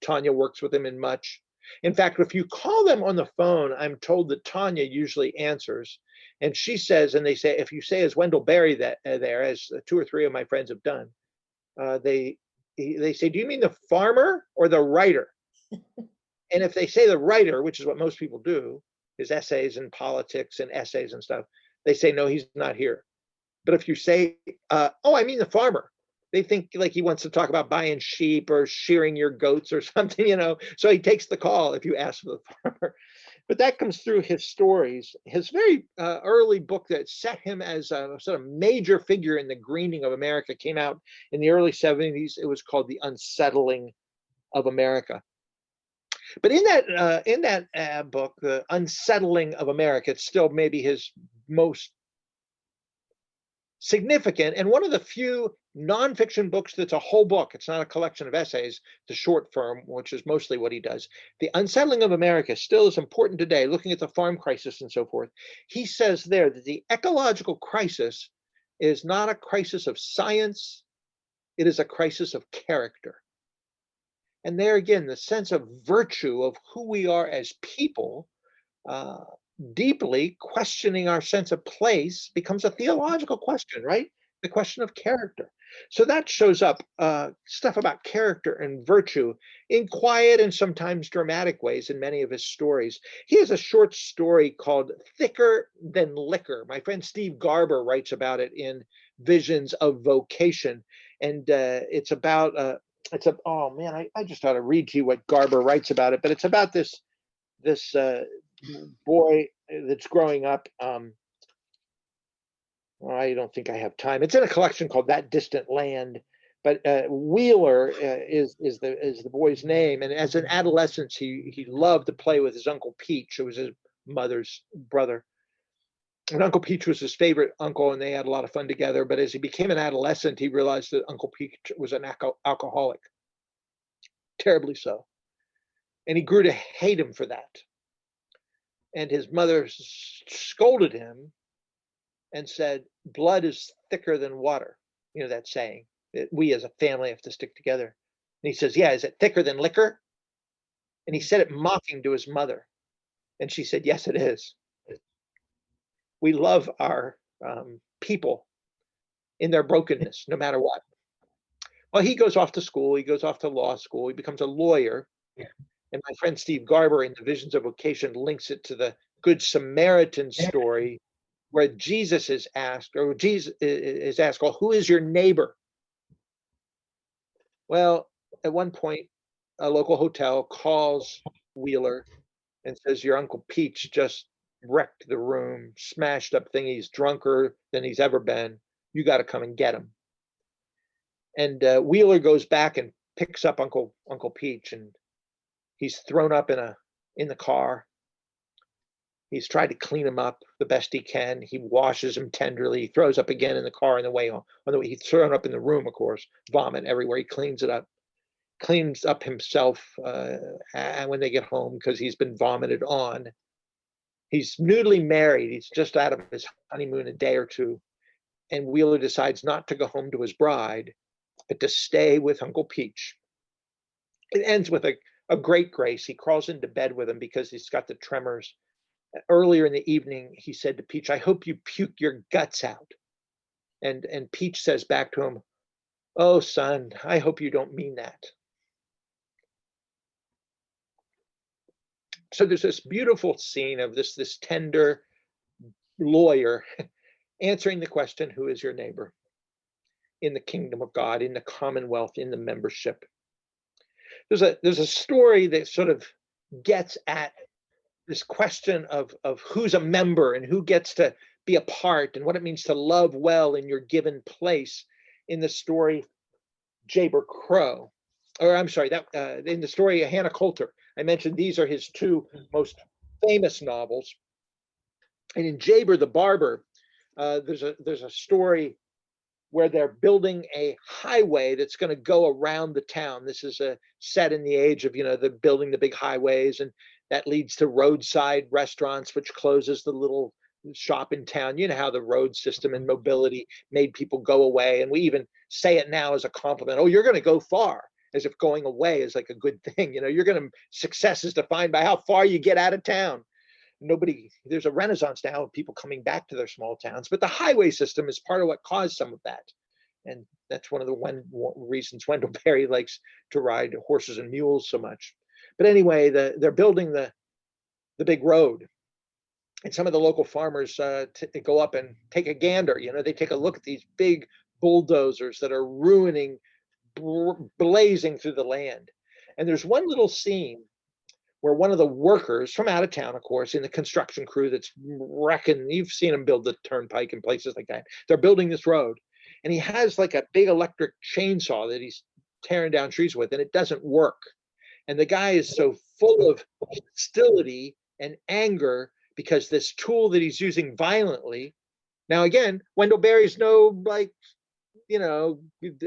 S2: Tanya works with him in much. In fact, if you call them on the phone, I'm told that Tanya usually answers. And she says, and they say, if you say, is Wendell Berry there, as two or three of my friends have done, they say, do you mean the farmer or the writer? And if they say the writer, which is what most people do, his essays and politics and essays and stuff, they say, no, he's not here. But if you say, oh, I mean the farmer, they think like he wants to talk about buying sheep or shearing your goats or something, you know. So he takes the call if you ask for the farmer. But that comes through his stories. His very early book that set him as a sort of major figure in the greening of America came out in the early 70s. It was called The Unsettling of America. But in that book, The Unsettling of America, it's still maybe his most significant and one of the few nonfiction books that's a whole book. It's not a collection of essays. It's a short form, which is mostly what he does. The Unsettling of America still is important today, looking at the farm crisis and so forth. He says there that the ecological crisis is not a crisis of science. It is a crisis of character. And there again, the sense of virtue of who we are as people, deeply questioning our sense of place, becomes a theological question, right? The question of character. So that shows up, stuff about character and virtue in quiet and sometimes dramatic ways in many of his stories. He has a short story called Thicker Than Liquor. My friend Steve Garber writes about it in Visions of Vocation. And it's about, oh man, I just ought to read to you what Garber writes about it, but it's about this boy that's growing up. I don't think I have time. It's in a collection called That Distant Land, but Wheeler is the boy's name. And as an adolescent, he loved to play with his Uncle Peach, who was his mother's brother. And Uncle Peach was his favorite uncle, and they had a lot of fun together. But as he became an adolescent, he realized that Uncle Peach was an alcoholic, terribly so. And he grew to hate him for that. And his mother scolded him and said, blood is thicker than water. You know that saying, that we as a family have to stick together. And he says, yeah, is it thicker than liquor? And he said it mocking to his mother. And she said, yes, it is. We love our people in their brokenness, no matter what. Well, he goes off to school. He goes off to law school. He becomes a lawyer. Yeah. And my friend Steve Garber in the Visions of Vocation links it to the Good Samaritan story, where Jesus is asked, well, who is your neighbor? Well, at one point, a local hotel calls Wheeler and says, your Uncle Peach just wrecked the room, smashed up thing. He's drunker than he's ever been. You got to come and get him. And Wheeler goes back and picks up Uncle Peach, and he's thrown up in the car. He's tried to clean him up the best he can. He washes him tenderly. He throws up again in the car on the way home. On the way, he's thrown up in the room, of course, vomit everywhere. He cleans it up, cleans up himself when they get home because he's been vomited on. He's newly married. He's just out of his honeymoon a day or two. And Wheeler decides not to go home to his bride, but to stay with Uncle Peach. It ends with a great grace. He crawls into bed with him because he's got the tremors. Earlier in the evening, he said to Peach, I hope you puke your guts out. And Peach says back to him, oh, son, I hope you don't mean that. So there's this beautiful scene of this tender lawyer answering the question, who is your neighbor? In the kingdom of God, in the commonwealth, in the membership. There's a story that sort of gets at this question of who's a member and who gets to be a part and what it means to love well in your given place in the story Jayber Crow, or I'm sorry, that in the story of Hannah Coulter. I mentioned these are his two most famous novels. And in Jayber the Barber, there's a story where they're building a highway that's going to go around the town. This is set in the age of, the building the big highways, and that leads to roadside restaurants, which closes the little shop in town. You know how the road system and mobility made people go away. And we even say it now as a compliment. Oh, you're going to go far, as if going away is like a good thing. Success is defined by how far you get out of town. There's a renaissance now of people coming back to their small towns, but the highway system is part of what caused some of that. And that's one of the reasons Wendell Berry likes to ride horses and mules so much. But anyway, they're building the big road, and some of the local farmers go up and take a gander. They take a look at these big bulldozers that are ruining, blazing through the land. And there's one little scene where one of the workers from out of town, of course, in the construction crew that's wrecking, you've seen them build the turnpike and places like that. They're building this road, and he has like a big electric chainsaw that he's tearing down trees with, and it doesn't work. And the guy is so full of hostility and anger because this tool that he's using violently. Now, again, Wendell Berry's no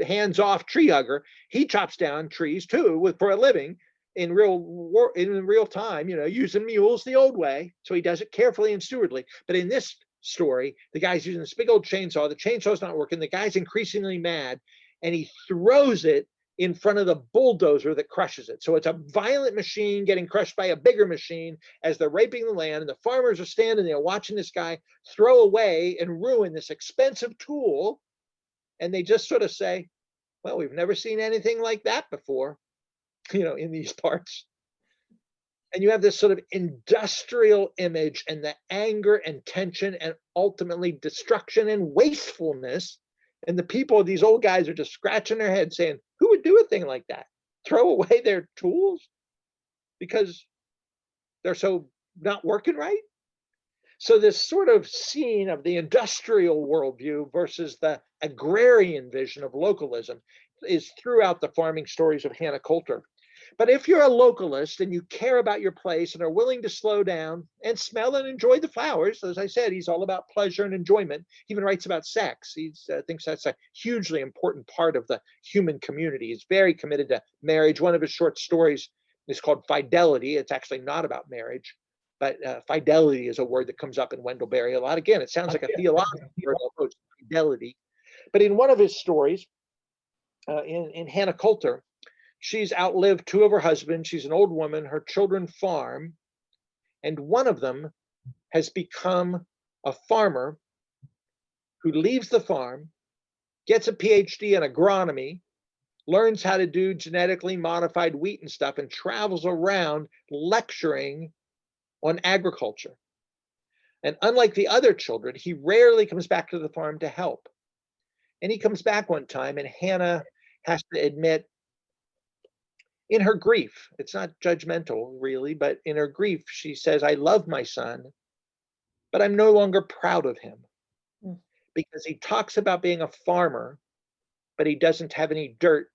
S2: hands-off tree hugger. He chops down trees too for a living in real time, using mules the old way. So he does it carefully and stewardly. But in this story, the guy's using this big old chainsaw. The chainsaw's not working. The guy's increasingly mad, and he throws it in front of the bulldozer that crushes it. So it's a violent machine getting crushed by a bigger machine as they're raping the land, and the farmers are standing there watching this guy throw away and ruin this expensive tool. And they just sort of say, well, we've never seen anything like that before, in these parts. And you have this sort of industrial image and the anger and tension and ultimately destruction and wastefulness. And the people, these old guys, are just scratching their heads saying, who would do a thing like that? Throw away their tools because they're so not working right? So this sort of scene of the industrial worldview versus the agrarian vision of localism is throughout the farming stories of Hannah Coulter. But if you're a localist and you care about your place and are willing to slow down and smell and enjoy the flowers, as I said, he's all about pleasure and enjoyment. He even writes about sex. He thinks that's a hugely important part of the human community. He's very committed to marriage. One of his short stories is called Fidelity. It's actually not about marriage, but fidelity is a word that comes up in Wendell Berry a lot. Again, it sounds like a theological word, almost, fidelity. But in one of his stories, in Hannah Coulter, she's outlived two of her husbands. She's an old woman. Her children farm, and one of them has become a farmer who leaves the farm, gets a PhD in agronomy, learns how to do genetically modified wheat and stuff, and travels around lecturing on agriculture. And unlike the other children, he rarely comes back to the farm to help. And he comes back one time, and Hannah has to admit, In her grief, it's not judgmental really, but in her grief, she says, I love my son, but I'm no longer proud of him
S1: Mm.
S2: because he talks about being a farmer, but he doesn't have any dirt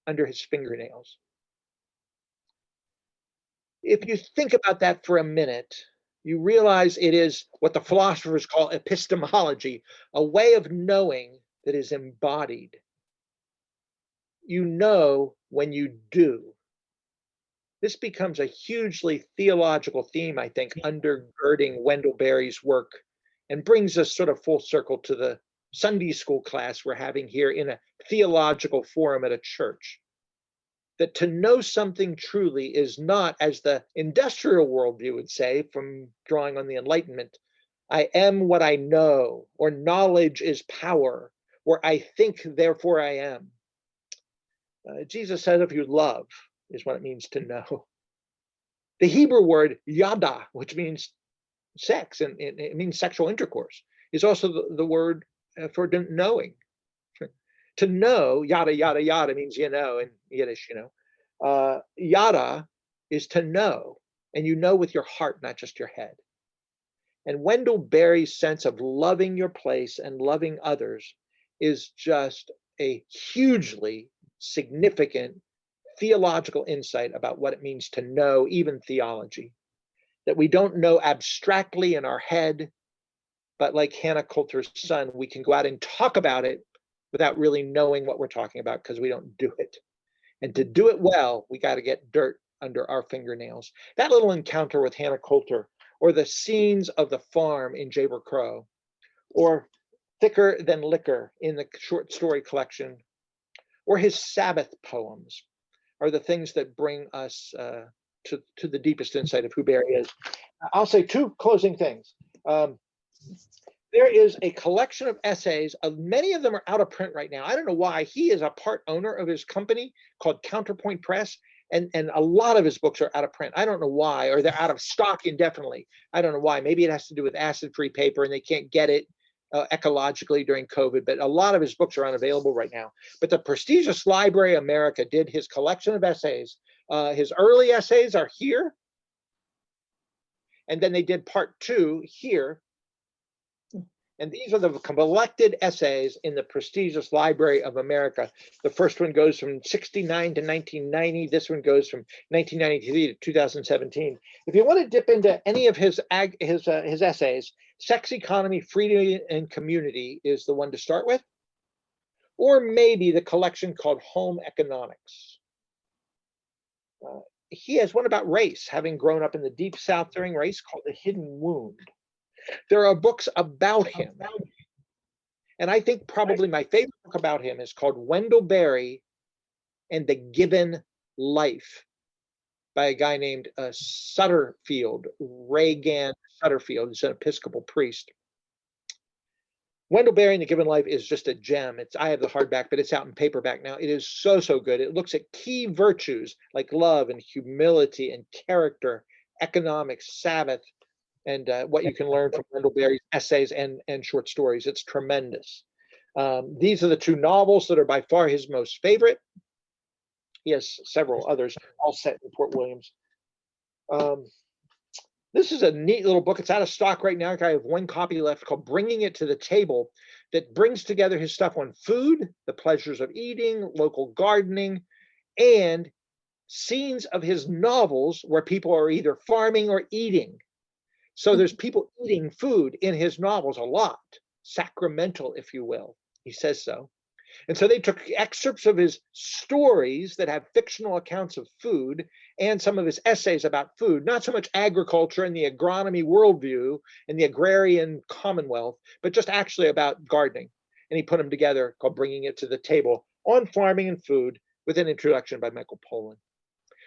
S2: under his fingernails. If you think about that for a minute, you realize it is what the philosophers call epistemology, a way of knowing that is embodied. You know when you do. This becomes a hugely theological theme, I think, undergirding Wendell Berry's work, and brings us sort of full circle to the Sunday school class we're having here in a theological forum at a church. That to know something truly is not, as the industrial worldview would say, from drawing on the Enlightenment, I am what I know, or knowledge is power, or I think, therefore I am. Jesus said, if you love, is what it means to know. The Hebrew word yada, which means sex, and it means sexual intercourse, is also the word for knowing. To know, yada, yada, yada means you know in Yiddish, you know. Yada is to know, and you know with your heart, not just your head. And Wendell Berry's sense of loving your place and loving others is just a hugely significant theological insight about what it means to know, even theology. That we don't know abstractly in our head, but like Hannah Coulter's son, we can go out and talk about it without really knowing what we're talking about because we don't do it. And to do it well, we got to get dirt under our fingernails. That little encounter with Hannah Coulter, or the scenes of the farm in Jayber Crow, or Thicker Than Liquor in the short story collection, or his Sabbath poems, are the things that bring us to the deepest insight of who Berry is. I'll say two closing things. There is a collection of essays. Many of them are out of print right now. I don't know why. He is a part owner of his company called Counterpoint Press, and a lot of his books are out of print. I don't know why, or they're out of stock indefinitely. I don't know why. Maybe it has to do with acid-free paper and they can't get it ecologically during COVID, but a lot of his books are unavailable right now. But the prestigious Library of America did his collection of essays. His early essays are here, and then they did part 2 here. And these are the collected essays in the prestigious Library of America. The first one goes from 69 to 1990. This one goes from 1993 to 2017. If you want to dip into any of his essays, Sex, Economy, Freedom, and Community is the one to start with. Or maybe the collection called Home Economics. He has one about race, having grown up in the Deep South during race, called The Hidden Wound. There are books about him. And I think probably my favorite book about him is called Wendell Berry and the Given Life by a guy named Sutterfield, Reagan Sutterfield. He's an Episcopal priest. Wendell Berry and the Given Life is just a gem. I have the hardback, but it's out in paperback now. It is so, so good. It looks at key virtues like love and humility and character, economics, Sabbath, and what you can learn from Wendell Berry's essays and short stories. It's tremendous. These are the 2 novels that are by far his most favorite. He has several others, all set in Port Williams. This is a neat little book. It's out of stock right now. I have 1 copy left called Bringing It to the Table, that brings together his stuff on food, the pleasures of eating, local gardening, and scenes of his novels where people are either farming or eating. So there's people eating food in his novels a lot, sacramental, if you will. He says so. And so they took excerpts of his stories that have fictional accounts of food and some of his essays about food, not so much agriculture and the agronomy worldview and the agrarian commonwealth, but just actually about gardening. And he put them together called Bringing It to the Table on farming and food, with an introduction by Michael Pollan.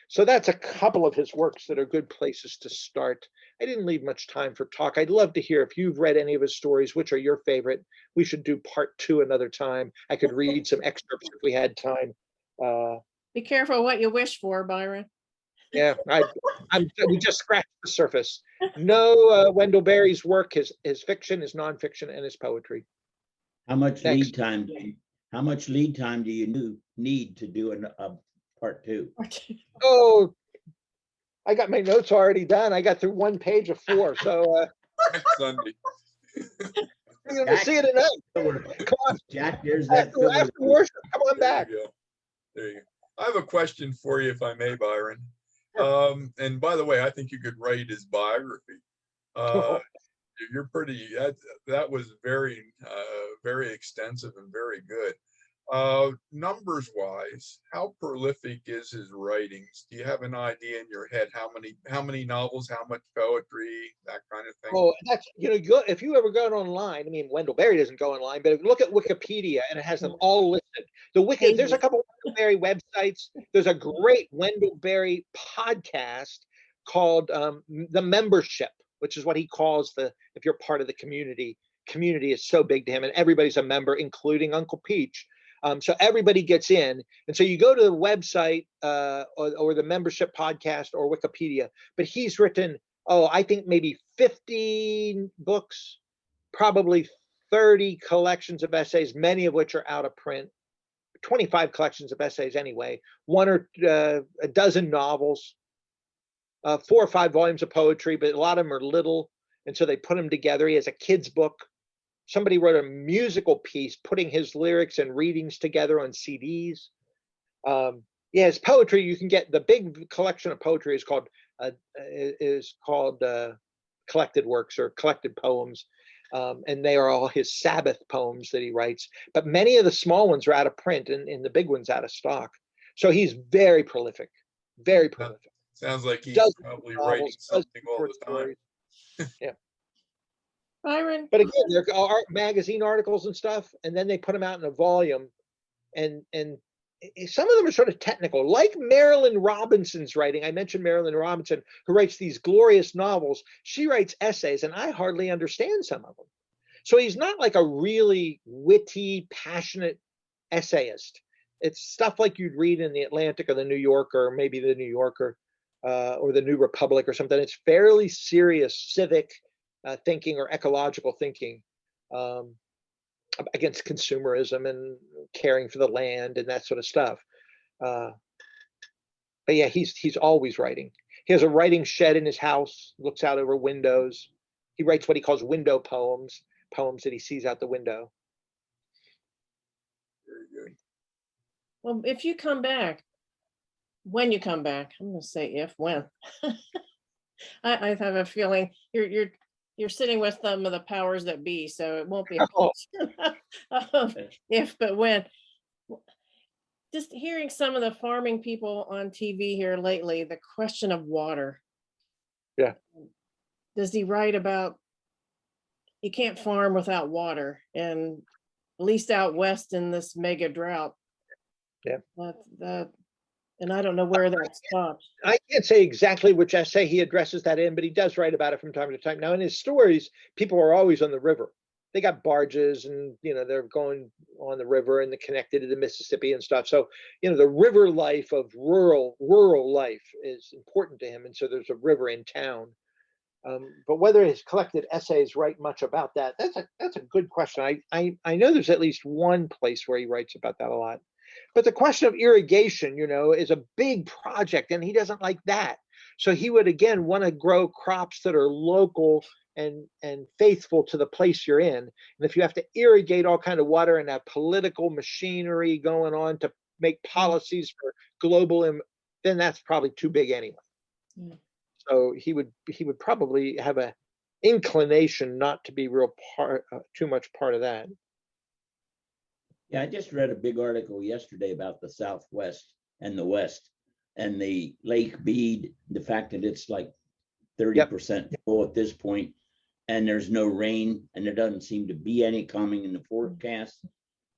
S2: So that's a couple of his works that are good places to start. I didn't leave much time for talk. I'd love to hear if you've read any of his stories, which are your favorite. We should do part 2 another time. I could read some excerpts if we had time.
S1: Be careful what you wish for, Byron.
S2: Yeah, we just scratched the surface. No, Wendell Berry's work, his fiction, his nonfiction, and his poetry.
S3: How much lead time? How much lead time do you need to do part 2.
S2: Oh, I got my notes already done. I got through 1 page of 4. So
S4: Next Sunday.
S2: you're going to see it tonight. Come on.
S3: Jack, there's that filler.
S2: After worship, come on
S4: There
S2: back.
S4: you go. There you go. I have a question for you, if I may, Byron. And by the way, I think you could write his biography. You're pretty. That was very, very extensive and very good. Numbers wise, how prolific is his writings? Do you have an idea in your head how many novels, how much poetry, that kind of thing?
S2: Oh, that's, if you ever go online, I mean, Wendell Berry doesn't go online, but if you look at Wikipedia and it has them all listed. There's a couple of Wendell Berry websites. There's a great Wendell Berry podcast called The Membership, which is what he calls if you're part of the community. Community is so big to him, and everybody's a member, including Uncle Peach. So everybody gets in. And so you go to the website or the membership podcast or Wikipedia, but he's written, I think maybe 15 books, probably 30 collections of essays, many of which are out of print, 25 collections of essays anyway, 1 or a dozen novels, 4 or 5 volumes of poetry, but a lot of them are little. And so they put them together. He has a kid's book. Somebody wrote a musical piece, putting his lyrics and readings together on CDs. His poetry, you can get the big collection of poetry is called collected works or collected poems. And they are all his Sabbath poems that he writes. But many of the small ones are out of print and the big ones out of stock. So he's very prolific, very prolific.
S4: Sounds like he's probably writing something all the time.
S2: Yeah.
S1: Byron.
S2: But again, there are magazine articles and stuff, and then they put them out in a volume, and some of them are sort of technical, like Marilyn Robinson's writing. I mentioned Marilyn Robinson, who writes these glorious novels. She writes essays, and I hardly understand some of them. So he's not like a really witty, passionate essayist. It's stuff like you'd read in the Atlantic or the New Yorker, or maybe the New Yorker, or the New Republic or something. It's fairly serious civic thinking or ecological thinking against consumerism and caring for the land and that sort of stuff. But yeah, he's always writing. He has a writing shed in his house, looks out over windows. He writes what he calls window poems that he sees out the window.
S4: Very good.
S1: Well, if you come back, when you come back, I'm going to say when. I have a feeling you're sitting with some of the powers that be, so it won't be a question of if, but when. Just hearing some of the farming people on TV here lately, the question of water.
S2: Yeah.
S1: Does he write about you can't farm without water, and at least out west in this mega drought?
S2: Yeah.
S1: And I don't know where that stops.
S2: I can't say exactly which essay he addresses that in, but he does write about it from time to time. Now, in his stories, people are always on the river. They got barges and, they're going on the river and they're connected to the Mississippi and stuff. So, the river life of rural life is important to him. And so there's a river in town. But whether his collected essays write much about that, that's a good question. I know there's at least one place where he writes about that a lot. But the question of irrigation, is a big project, and he doesn't like that. So he would, again, want to grow crops that are local and faithful to the place you're in. And if you have to irrigate all kind of water and have political machinery going on to make policies for global, then that's probably too big anyway. Mm. So he would probably have an inclination not to be too much part of that.
S3: Yeah, I just read a big article yesterday about the Southwest and the West and the Lake Bede, the fact that it's like 30% full at this point, and there's no rain, and there doesn't seem to be any coming in the forecast.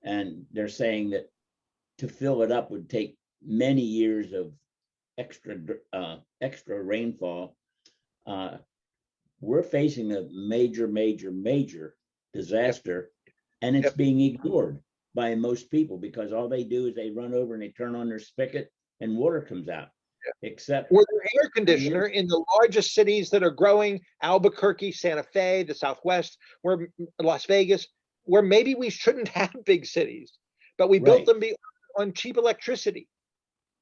S3: And they're saying that to fill it up would take many years of extra rainfall. We're facing a major disaster, and it's being ignored by most people because all they do is they run over and they turn on their spigot and water comes out. Except
S2: or their air conditioner in the largest cities that are growing, Albuquerque, Santa Fe, the Southwest, where Las Vegas, where maybe we shouldn't have big cities, but we built them on cheap electricity.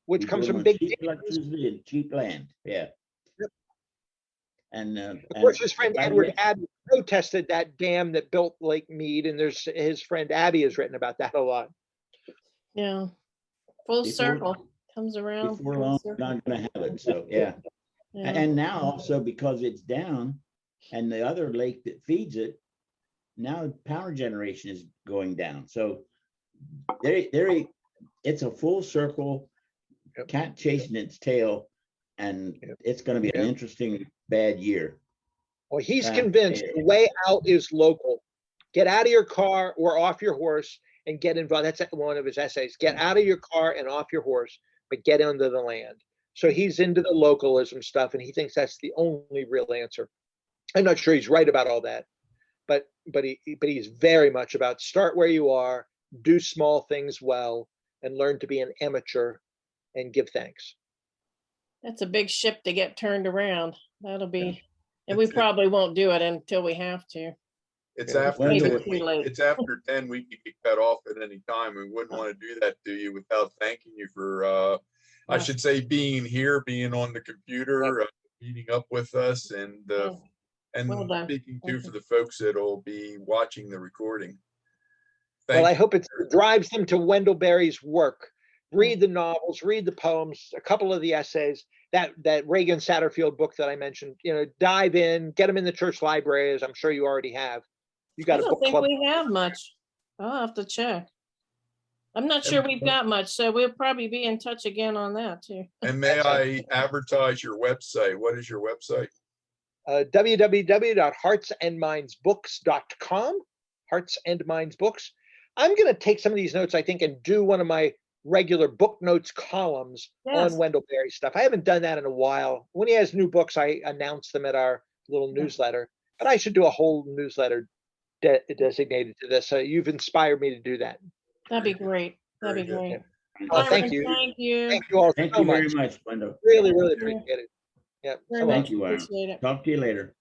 S2: which
S3: We
S2: comes
S3: build
S2: from
S3: on
S2: big
S3: cheap
S2: dams.
S3: electricity and cheap land. Yeah.
S2: Yep.
S3: And
S2: Of course, his friend
S3: by the
S2: Edward
S3: way,
S2: Abbey protested that dam that built Lake Mead, and there's his friend Abbey has written about that a lot.
S1: Yeah. Full
S3: Before-
S1: circle, comes around.
S3: before
S1: full
S3: long, we're
S1: circle.
S3: not going to have it. So yeah.
S1: Yeah.
S3: And now also because it's down and the other lake that feeds it, now power generation is going down. So it's a full circle,
S2: Yep.
S3: cat chasing its tail, and
S2: Yep.
S3: it's going to be an
S2: Yep.
S3: interesting bad year.
S2: Well, he's
S3: Yeah.
S2: convinced the way out is local. Get out of your car or off your horse and get involved. That's one of his essays. Get out of your car and off your horse, but get into the land. So he's into the localism stuff, and he thinks that's the only real answer. I'm not sure he's right about all that, but he's very much about start where you are, do small things well, and learn to be an amateur and give thanks.
S1: That's a big ship to get turned around. That'll be, and we
S4: It's-
S1: probably won't do it until we have to.
S4: It's
S2: Yeah.
S4: after
S3: Maybe
S4: 10,
S1: too late.
S4: it's after 10, we could get cut off at any time. We wouldn't want to do that to you without thanking you for, I
S1: Yeah.
S4: should say, being here, being on the computer, meeting up with us, and
S1: Yeah. Well done.
S4: speaking to
S1: Thank
S4: for
S1: you.
S4: the folks that'll be watching the recording.
S2: Well, I
S4: Thank you.
S2: hope it drives them to Wendell Berry's work. Read the novels, read the poems, a couple of the essays, that Reagan Satterfield book that I mentioned, dive in, get them in the church library, as I'm sure you already have. You
S1: I
S2: got a
S1: don't
S2: book
S1: think
S2: club.
S1: we have much. I'll have to check. I'm not sure we've got much, so we'll probably be in touch again on that too.
S4: And may I advertise your website? What is your website?
S2: www.heartsandmindsbooks.com, Hearts and Minds Books. I'm going to take some of these notes, I think, and do one of my regular book notes columns
S1: Yes.
S2: on Wendell Berry stuff. I haven't done that in a while. When he has new books, I announce them at our little
S1: Yeah.
S2: newsletter, but I should do a whole newsletter designated to this. You've inspired me to do that.
S1: That'd be great. That'd be
S4: Very
S1: great.
S2: Thank
S1: Byron,
S2: you.
S1: Thank you.
S2: Thank you all
S3: Thank
S2: so
S3: you
S2: much.
S3: very much, Wendell.
S2: Really, really
S1: Thank you.
S2: appreciate it. Yeah.
S1: Very
S2: so
S1: much
S3: Thank you, Byron.
S1: appreciate it.
S3: Talk to you later.